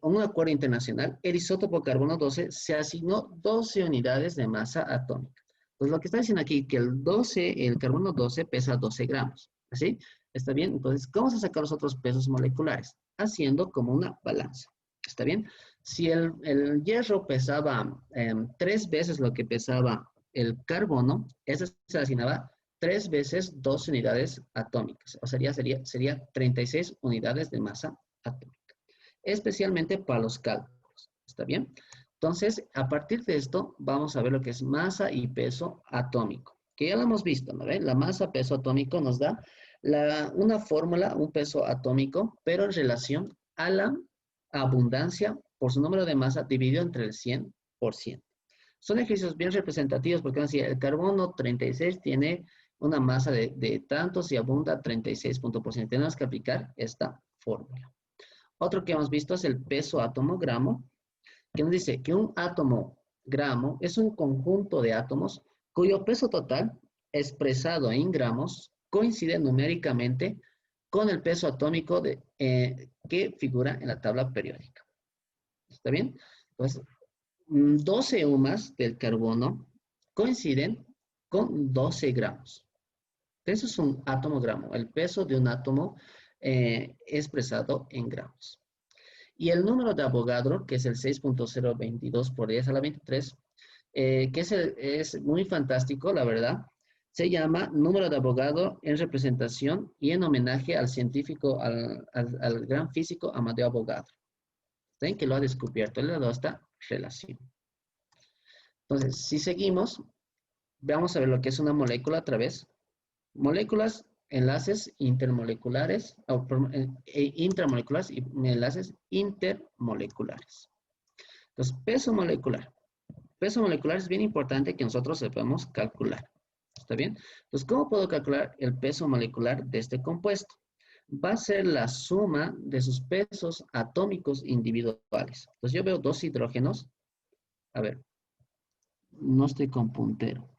un acuerdo internacional, el isótopo carbono 12 se asignó 12 unidades de masa atómica. Entonces, lo que está diciendo aquí, que el carbono 12 pesa 12 gramos. ¿Así? ¿Está bien? Entonces, ¿cómo se sacan los otros pesos moleculares? Haciendo como una balanza. ¿Está bien? Si el hierro pesaba 3 veces lo que pesaba el carbono, ese se asignaba 3 veces 2 unidades atómicas. O sería 36 unidades de masa atómica. Especialmente para los cálculos. ¿Está bien? Entonces, a partir de esto, vamos a ver lo que es masa y peso atómico. Que ya lo hemos visto, ¿no? La masa, peso atómico nos da una fórmula, un peso atómico, pero en relación a la abundancia por su número de masa dividido entre el 100%. Son ejercicios bien representativos porque van a decir, el carbono 36 tiene una masa de tantos y abunda 36%. Tenemos que aplicar esta fórmula. Otro que hemos visto es el peso átomo gramo, que nos dice que un átomo gramo es un conjunto de átomos cuyo peso total expresado en gramos coincide numéricamente con el peso atómico que figura en la tabla periódica. ¿Está bien? Pues 12 UMAS del carbono coinciden con 12 gramos. Eso es un átomo gramo, el peso de un átomo expresado en gramos. Y el número de Avogadro, que es el 6.022 por 10 a la 23, que es muy fantástico, la verdad, se llama número de Avogadro en representación y en homenaje al científico, al gran físico Amadeo Avogadro. ¿Saben? Que lo ha descubierto, él le ha dado esta relación. Entonces, si seguimos, vamos a ver lo que es una molécula otra vez. Moléculas, enlaces intermoleculares, intramoleculares y enlaces intermoleculares. Entonces, peso molecular. Peso molecular es bien importante que nosotros sepamos calcular. ¿Está bien? Entonces, ¿cómo puedo calcular el peso molecular de este compuesto? Va a ser la suma de sus pesos atómicos individuales. Entonces, yo veo dos hidrógenos. A ver, no estoy con puntero.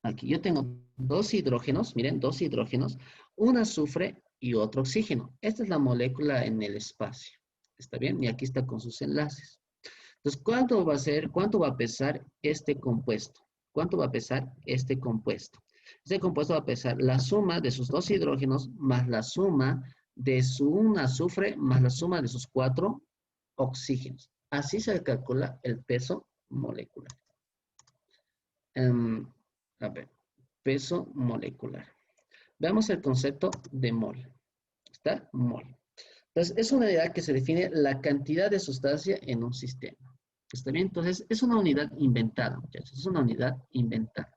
Aquí yo tengo dos hidrógenos, miren, dos hidrógenos, un azufre y otro oxígeno. Esta es la molécula en el espacio. ¿Está bien? Y aquí está con sus enlaces. Entonces, cuánto va a pesar este compuesto? ¿Cuánto va a pesar este compuesto? Este compuesto va a pesar la suma de sus dos hidrógenos más la suma de un azufre más la suma de sus 4 oxígenos. Así se calcula el peso molecular. A ver, peso molecular. Veamos el concepto de mol. ¿Está? Mol. Entonces, es una unidad que se define la cantidad de sustancia en un sistema. ¿Está bien? Entonces, es una unidad inventada, muchachos. Es una unidad inventada.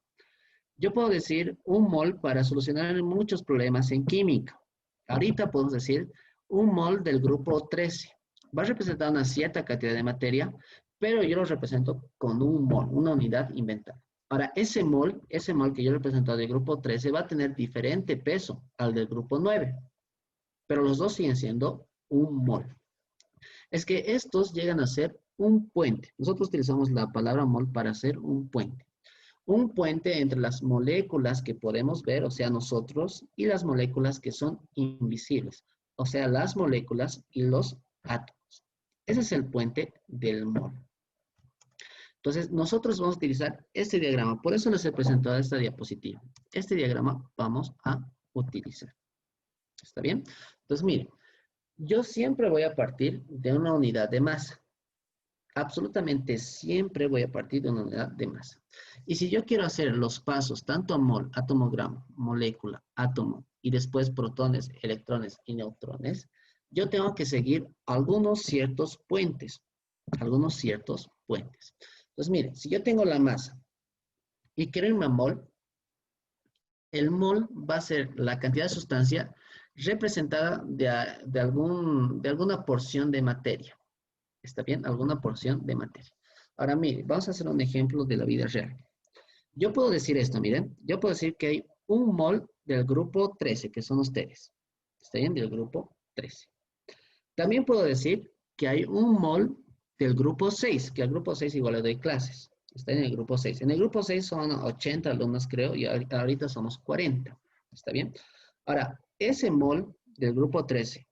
Yo puedo decir un mol para solucionar muchos problemas en química. Ahorita podemos decir un mol del grupo 13. Va a representar una cierta cantidad de materia, pero yo lo represento con un mol, una unidad inventada. Ahora, ese mol que yo represento del grupo 13 va a tener diferente peso al del grupo 9, pero los dos siguen siendo un mol. Es que estos llegan a ser un puente. Nosotros utilizamos la palabra mol para hacer un puente. Un puente entre las moléculas que podemos ver, o sea, nosotros, y las moléculas que son invisibles, o sea, las moléculas y los átomos. Ese es el puente del mol. Entonces, nosotros vamos a utilizar este diagrama. Por eso les he presentado esta diapositiva. Este diagrama vamos a utilizar. ¿Está bien? Entonces, miren, yo siempre voy a partir de una unidad de masa. Absolutamente siempre voy a partir de una unidad de masa. Y si yo quiero hacer los pasos, tanto a mol, átomo, gramo, molécula, átomo, y después protones, electrones y neutrones, yo tengo que seguir algunos ciertos puentes. Algunos ciertos puentes. Entonces, miren, si yo tengo la masa y quiero irme a mol, el mol va a ser la cantidad de sustancia representada de alguna porción de materia. ¿Está bien? Alguna porción de materia. Ahora, miren, vamos a hacer un ejemplo de la vida real. Yo puedo decir esto, miren. Yo puedo decir que hay un mol del grupo 13, que son ustedes. ¿Está bien? Del grupo 13. También puedo decir que hay un mol del grupo 6, que al grupo 6 igual le doy clases. Está en el grupo 6. En el grupo 6 son 80 alumnos, creo, y ahorita somos 40. ¿Está bien? Ahora, ese mol del grupo 13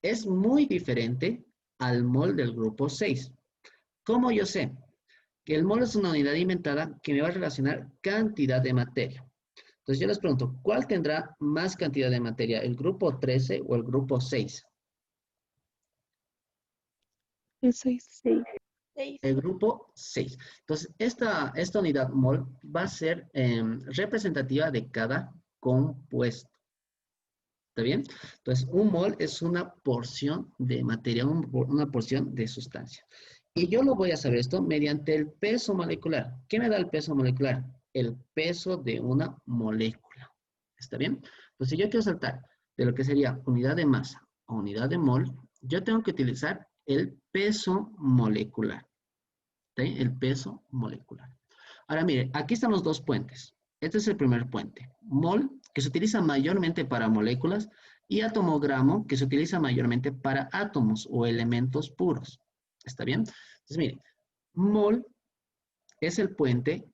es muy diferente al mol del grupo 6. ¿Cómo yo sé? Que el mol es una unidad inventada que me va a relacionar cantidad de materia. Entonces yo les pregunto, ¿cuál tendrá más cantidad de materia? ¿El grupo 13 o el grupo 6? El 6. 6. El grupo 6. Entonces, esta unidad mol va a ser representativa de cada compuesto. ¿Está bien? Entonces, un mol es una porción de materia, una porción de sustancia. Y yo lo voy a saber esto mediante el peso molecular. ¿Qué me da el peso molecular? El peso de una molécula. ¿Está bien? Entonces, si yo quiero saltar de lo que sería unidad de masa a unidad de mol, yo tengo que utilizar el peso molecular. ¿Sí? El peso molecular. Ahora, mire, aquí están los dos puentes. Este es el primer puente. Mol, que se utiliza mayormente para moléculas, y atomogramo, que se utiliza mayormente para átomos o elementos puros. ¿Está bien? Entonces, miren, mol es el puente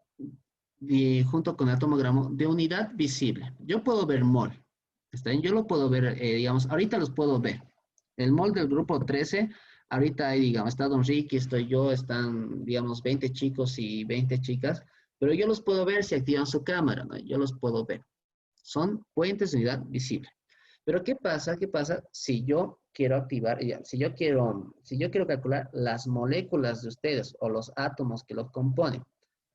junto con atomogramo de unidad visible. Yo puedo ver mol. ¿Está bien? Yo lo puedo ver, digamos, ahorita los puedo ver. El mol del grupo 13, ahorita hay, digamos, está Don Ricky, estoy yo, están, digamos, 20 chicos y 20 chicas, pero yo los puedo ver si activan su cámara, ¿no? Yo los puedo ver. Son puentes de unidad visible. Pero ¿qué pasa? ¿Qué pasa si yo quiero activar, si yo quiero calcular las moléculas de ustedes o los átomos que los componen?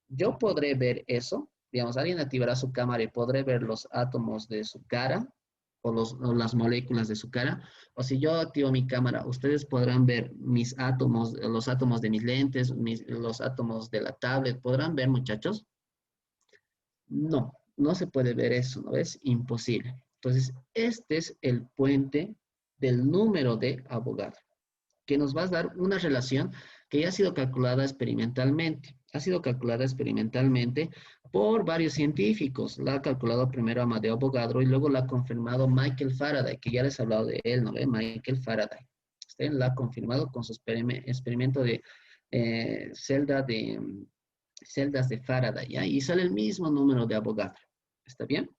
Yo podré ver eso, digamos, alguien activará su cámara y podré ver los átomos de su cara o las moléculas de su cara, o si yo activo mi cámara, ustedes podrán ver mis átomos, los átomos de mis lentes, los átomos de la tablet, ¿podrán ver, muchachos? No, no se puede ver eso, ¿no? Es imposible. Entonces, este es el puente del número de Avogadro, que nos va a dar una relación que ya ha sido calculada experimentalmente. Ha sido calculada experimentalmente por varios científicos. La ha calculado primero Amadeo Avogadro y luego la ha confirmado Michael Faraday, que ya les he hablado de él, ¿no ve? Michael Faraday. Este la ha confirmado con su experimento de celdas de Faraday, ¿ya? Y sale el mismo número de Avogadro. ¿Está bien?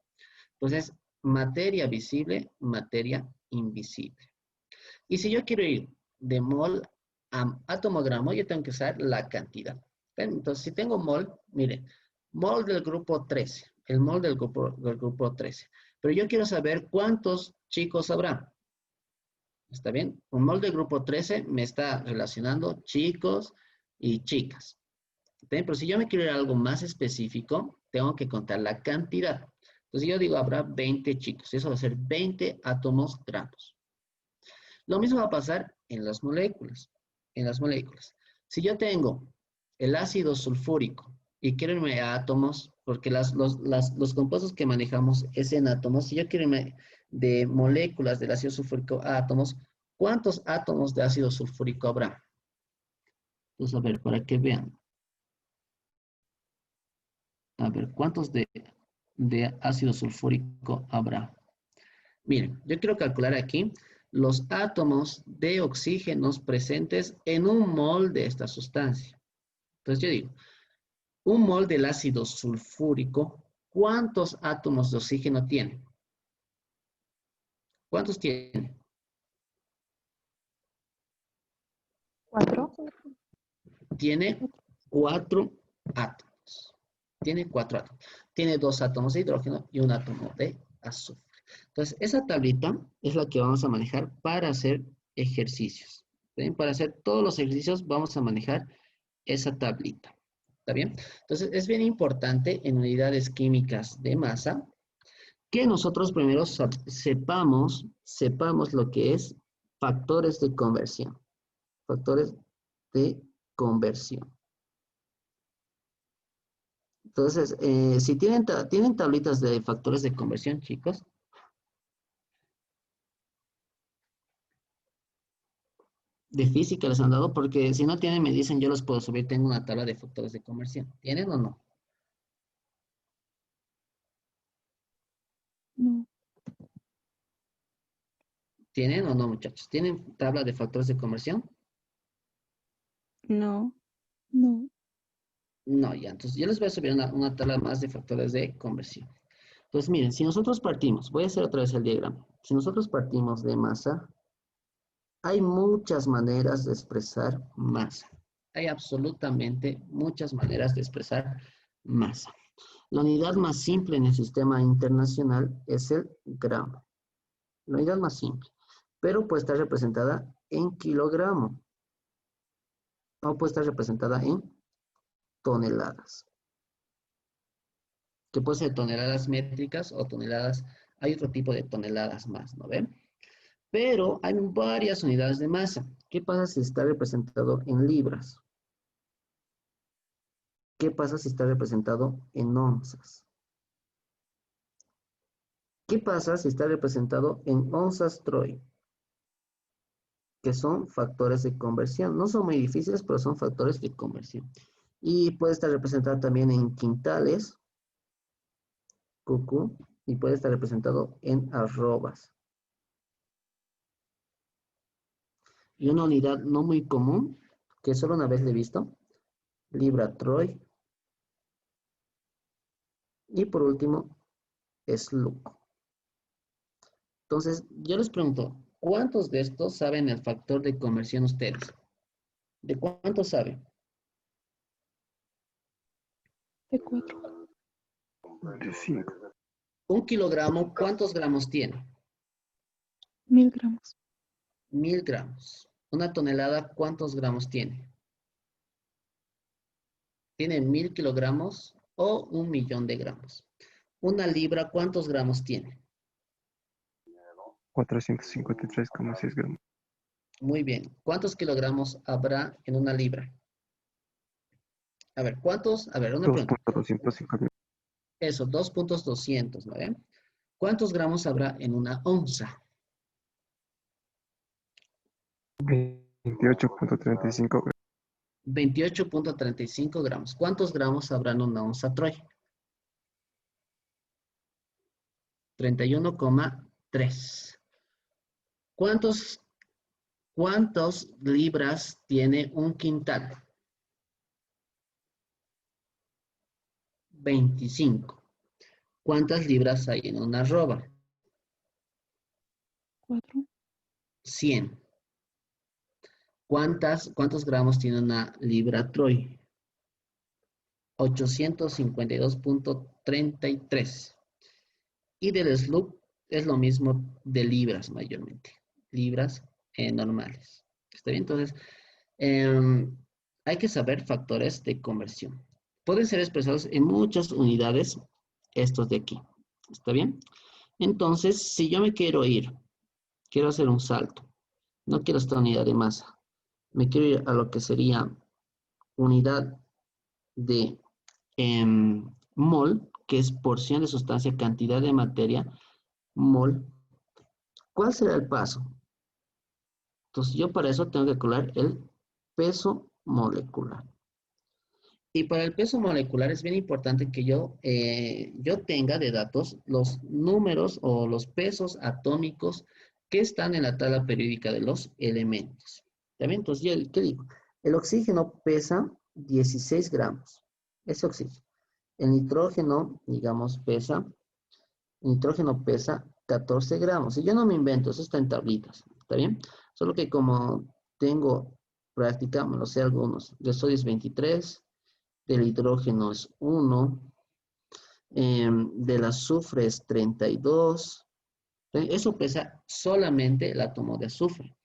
Entonces, materia visible, materia invisible. Y si yo quiero ir de mol a atomogramo, yo tengo que usar la cantidad. Entonces, si tengo mol, miren, mol del grupo 13, el mol del grupo 13. Pero yo quiero saber cuántos chicos habrá. ¿Está bien? Un mol del grupo 13 me está relacionando chicos y chicas. ¿Bien? Pero si yo me quiero ir a algo más específico, tengo que contar la cantidad. Entonces yo digo, habrá 20 chicos. Eso va a ser 20 átomos gramos. Lo mismo va a pasar en las moléculas. En las moléculas. Si yo tengo el ácido sulfúrico y quiero irme a átomos, porque los compuestos que manejamos es en átomos, si yo quiero irme de moléculas del ácido sulfúrico a átomos, ¿cuántos átomos de ácido sulfúrico habrá? Entonces, a ver, para que vean. A ver, ¿cuántos de ácido sulfúrico habrá? Miren, yo quiero calcular aquí los átomos de oxígenos presentes en un mol de esta sustancia. Entonces yo digo, un mol del ácido sulfúrico, ¿cuántos átomos de oxígeno tiene? ¿Cuántos tiene? 4. Tiene 4 átomos. Tiene 4 átomos. Tiene 2 átomos de hidrógeno y un átomo de azufre. Entonces, esa tablita es la que vamos a manejar para hacer ejercicios. ¿Bien? Para hacer todos los ejercicios vamos a manejar esa tablita. ¿Está bien? Entonces, es bien importante en unidades químicas de masa que nosotros primero sepamos lo que es factores de conversión. Factores de conversión. Entonces, si tienen tablitas de factores de conversión, chicos. De física les han dado, porque si no tienen, me dicen, yo los puedo subir, tengo una tabla de factores de conversión. ¿Tienen o no? No. ¿Tienen o no, muchachos? ¿Tienen tabla de factores de conversión? No. No. No, ya. Entonces, yo les voy a subir una tabla más de factores de conversión. Entonces, miren, si nosotros partimos, voy a hacer otra vez el diagrama. Si nosotros partimos de masa, hay muchas maneras de expresar masa. Hay absolutamente muchas maneras de expresar masa. La unidad más simple en el sistema internacional es el gramo. La unidad más simple. Pero puede estar representada en kilogramo. O puede estar representada en toneladas. Que puede ser toneladas métricas o toneladas. Hay otro tipo de toneladas más, ¿no ven? Pero hay varias unidades de masa. ¿Qué pasa si está representado en libras? ¿Qué pasa si está representado en onzas? ¿Qué pasa si está representado en onzas Troy? Que son factores de conversión. No son muy difíciles, pero son factores de conversión. Y puede estar representado también en quintales QQ, y puede estar representado en arrobas. Y una unidad no muy común, que solo una vez le he visto, libra troy. Y por último, SLUC. Entonces, yo les pregunto, ¿cuántos de estos saben el factor de conversión ustedes? ¿De cuántos saben? De 4. De 5. Un kilogramo, ¿cuántos gramos tiene? 1000 gramos. 1000 gramos. Una tonelada, ¿cuántos gramos tiene? Tiene 1000 kilogramos o 1.000.000 de gramos. Una libra, ¿cuántos gramos tiene? 453,6 gramos. Muy bien. ¿Cuántos kilogramos habrá en una libra? A ver, ¿cuántos? A ver, una pregunta. 2.205. Eso, 2.200, ¿vale? ¿Cuántos gramos habrá en una onza? 28.35 gramos. 28.35 gramos. ¿Cuántos gramos habrá en una onza Troy? 31,3. ¿Cuántos libras tiene un quintal? 25. ¿Cuántas libras hay en una arroba? 4. 100. ¿Cuántos gramos tiene una libra Troy? 852.33. Y del SLUC es lo mismo de libras mayormente. Libras normales. ¿Está bien? Entonces, hay que saber factores de conversión. Pueden ser expresados en muchas unidades estos de aquí. ¿Está bien? Entonces, si yo me quiero ir, quiero hacer un salto, no quiero esta unidad de masa, me quiero ir a lo que sería unidad de mol, que es porción de sustancia, cantidad de materia, mol. ¿Cuál será el paso? Entonces, yo para eso tengo que calcular el peso molecular. Y para el peso molecular es bien importante que yo tenga de datos los números o los pesos atómicos que están en la tabla periódica de los elementos. ¿También? Entonces, yo, ¿qué digo? El oxígeno pesa 16 gramos. Ese oxígeno. El nitrógeno, digamos, pesa 14 gramos. Y yo no me invento, eso está en tablitas. ¿Está bien? Solo que como tengo práctica, me lo sé algunos. De sodio es 23, del hidrógeno es 1, del azufre es 32. Eso pesa solamente el átomo de azufre.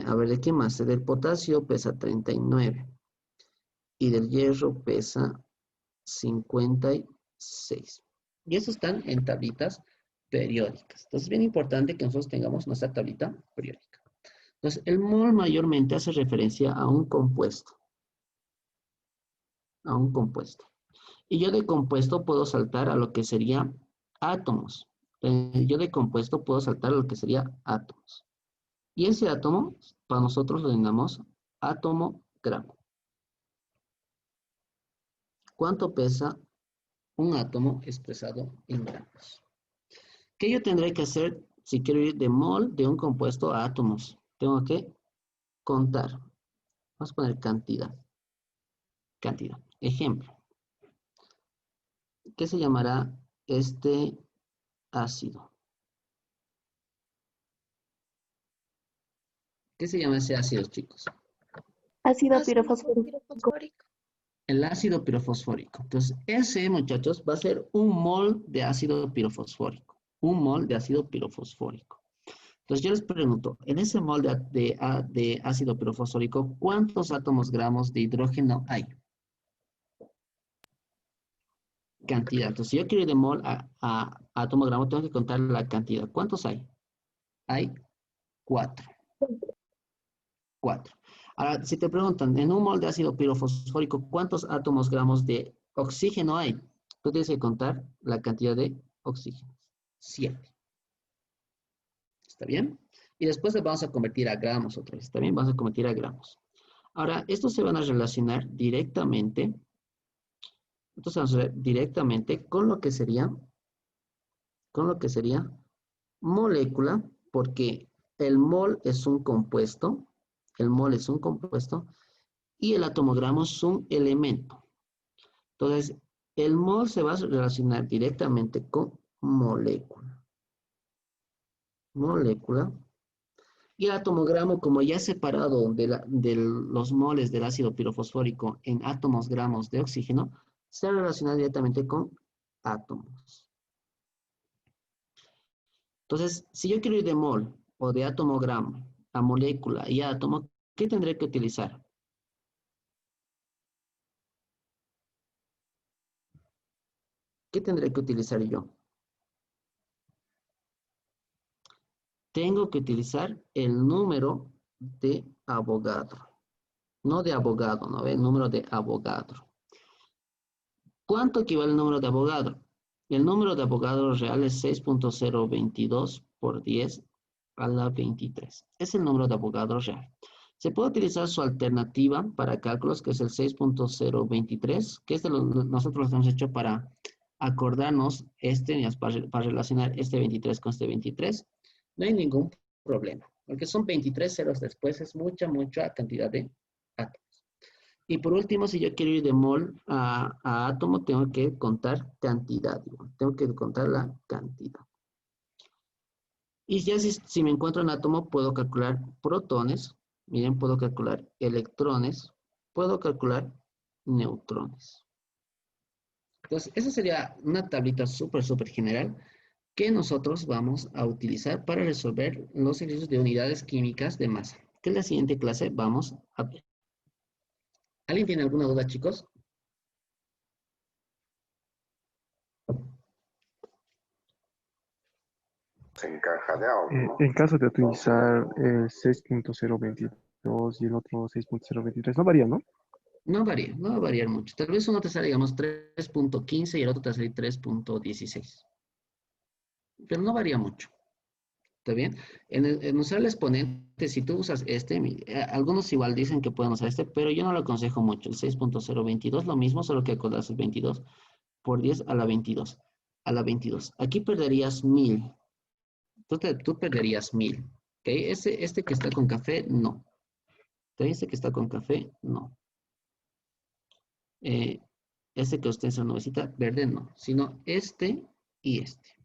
A ver, ¿de qué más? Del potasio pesa 39. Y del hierro pesa 56. Y eso están en tablitas periódicas. Entonces, es bien importante que nosotros tengamos nuestra tablita periódica. Entonces, el mol mayormente hace referencia a un compuesto. A un compuesto. Y yo de compuesto puedo saltar a lo que sería átomos. Yo de compuesto puedo saltar a lo que sería átomos. Y ese átomo, para nosotros lo denominamos átomo gramo. ¿Cuánto pesa un átomo expresado en gramos? ¿Qué yo tendré que hacer si quiero ir de mol de un compuesto a átomos? Tengo que contar. Vamos a poner cantidad. Cantidad. Ejemplo. ¿Qué se llamará este ácido? ¿Qué se llama ese ácido, chicos? Ácido Ácido pirofosfórico. pirofosfórico. El ácido pirofosfórico. Entonces, ese, muchachos, va a ser un mol de ácido pirofosfórico. Un mol de ácido pirofosfórico. Entonces, yo les pregunto, en ese mol de ácido pirofosfórico, ¿cuántos átomos gramos de hidrógeno hay? Cantidad. Entonces, si yo quiero ir de mol a átomo gramo, tengo que contar la cantidad. ¿Cuántos hay? Hay 4. 4. Ahora, si te preguntan, en un mol de ácido pirofosfórico, ¿cuántos átomos gramos de oxígeno hay? Tú tienes que contar la cantidad de oxígeno. 7. ¿Está bien? Y después le vamos a convertir a gramos otra vez. ¿Está bien? Vamos a convertir a gramos. Ahora, estos se van a relacionar directamente Entonces vamos a ver directamente con lo que sería molécula, porque el mol es un compuesto, y el atomogramo es un elemento. Entonces, el mol se va a relacionar directamente con molécula. Y el atomogramo, como ya separado de los moles del ácido pirofosfórico en átomos gramos de oxígeno, se relaciona directamente con átomos. Entonces, si yo quiero ir de mol o de atomogramo a molécula y a átomo, ¿qué tendré que utilizar? ¿Qué tendré que utilizar yo? Tengo que utilizar el número de Avogadro. No de abogado, ¿no ve? El número de Avogadro. ¿Cuánto equivale el número de Avogadro? El número de Avogadro real es 6.022 por 10 a la 23. Es el número de Avogadro real. Se puede utilizar su alternativa para cálculos, que es el 6.023, que nosotros lo hemos hecho para acordarnos para relacionar este 23 con este 23. No hay ningún problema, porque son 23 ceros después, es mucha cantidad de átomos. Y por último, si yo quiero ir de mol a átomo, tengo que contar cantidad. Tengo que contar la cantidad. Y ya si me encuentro en átomo, puedo calcular protones. Miren, puedo calcular electrones. Puedo calcular neutrones. Entonces, esa sería una tablita súper general que nosotros vamos a utilizar para resolver los ejercicios de unidades químicas de masa, que en la siguiente clase vamos a ver. ¿Alguien tiene alguna duda, chicos? En caso de utilizar el 6.022 y el otro 6.023, no varía, ¿no? No varía, no va a variar mucho. Tal vez uno te sale, digamos, 3.15 y el otro te sale 3.16. Pero no varía mucho. ¿Está bien? En usar el exponente, si tú usas algunos igual dicen que pueden usar este, pero yo no lo aconsejo mucho. El 6.022, lo mismo, solo que acordarse el 22 por 10 a la 22. Aquí perderías 1000. Tú perderías 1000. ¿Ok? Este que está con café, no. Este que está con café, no. Este que usted es una nubecita verde, no. Sino este y este.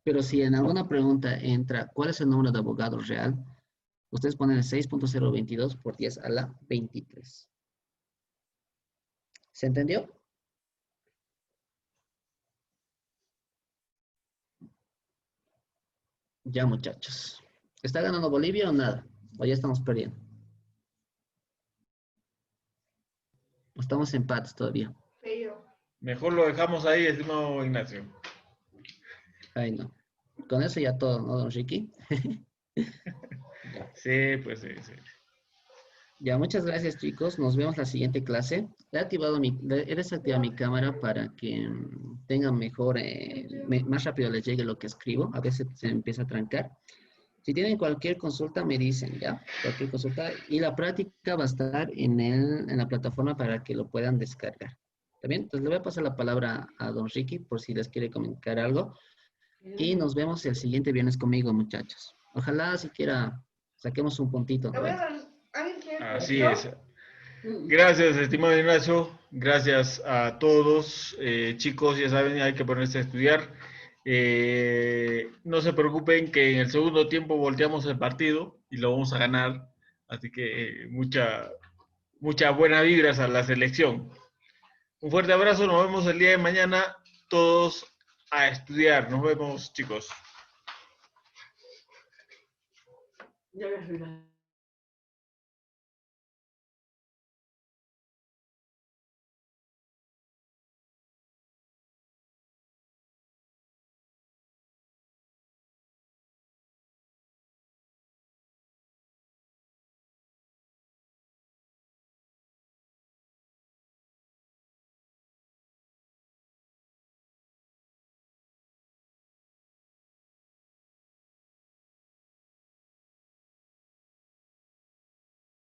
Pero si en alguna pregunta entra, ¿cuál es el número de Avogadro real? Ustedes ponen el 6.022 por 10 a la 23. ¿Se entendió? Ya, muchachos. ¿Está ganando Bolivia o nada? ¿O ya estamos perdiendo? ¿O estamos empates todavía? Mejor lo dejamos ahí, estimado Ignacio. Ay, no. Con eso ya todo, ¿no, don Ricky? Sí, pues sí. Ya, muchas gracias, chicos. Nos vemos la siguiente clase. He desactivado mi cámara para que tengan mejor, más rápido les llegue lo que escribo. A veces se empieza a trancar. Si tienen cualquier consulta, me dicen, ¿ya? Cualquier consulta. Y la práctica va a estar en la plataforma para que lo puedan descargar. ¿Está bien? Entonces le voy a pasar la palabra a don Ricky por si les quiere comunicar algo. Y nos vemos el siguiente viernes conmigo, muchachos. Ojalá siquiera saquemos un puntito, ¿no? Así es. Gracias, estimado Ignacio. Gracias a todos. Chicos, ya saben, hay que ponerse a estudiar. No se preocupen que en el segundo tiempo volteamos el partido y lo vamos a ganar. Así que mucha buena vibras a la selección. Un fuerte abrazo, nos vemos el día de mañana. Todos a estudiar. Nos vemos, chicos.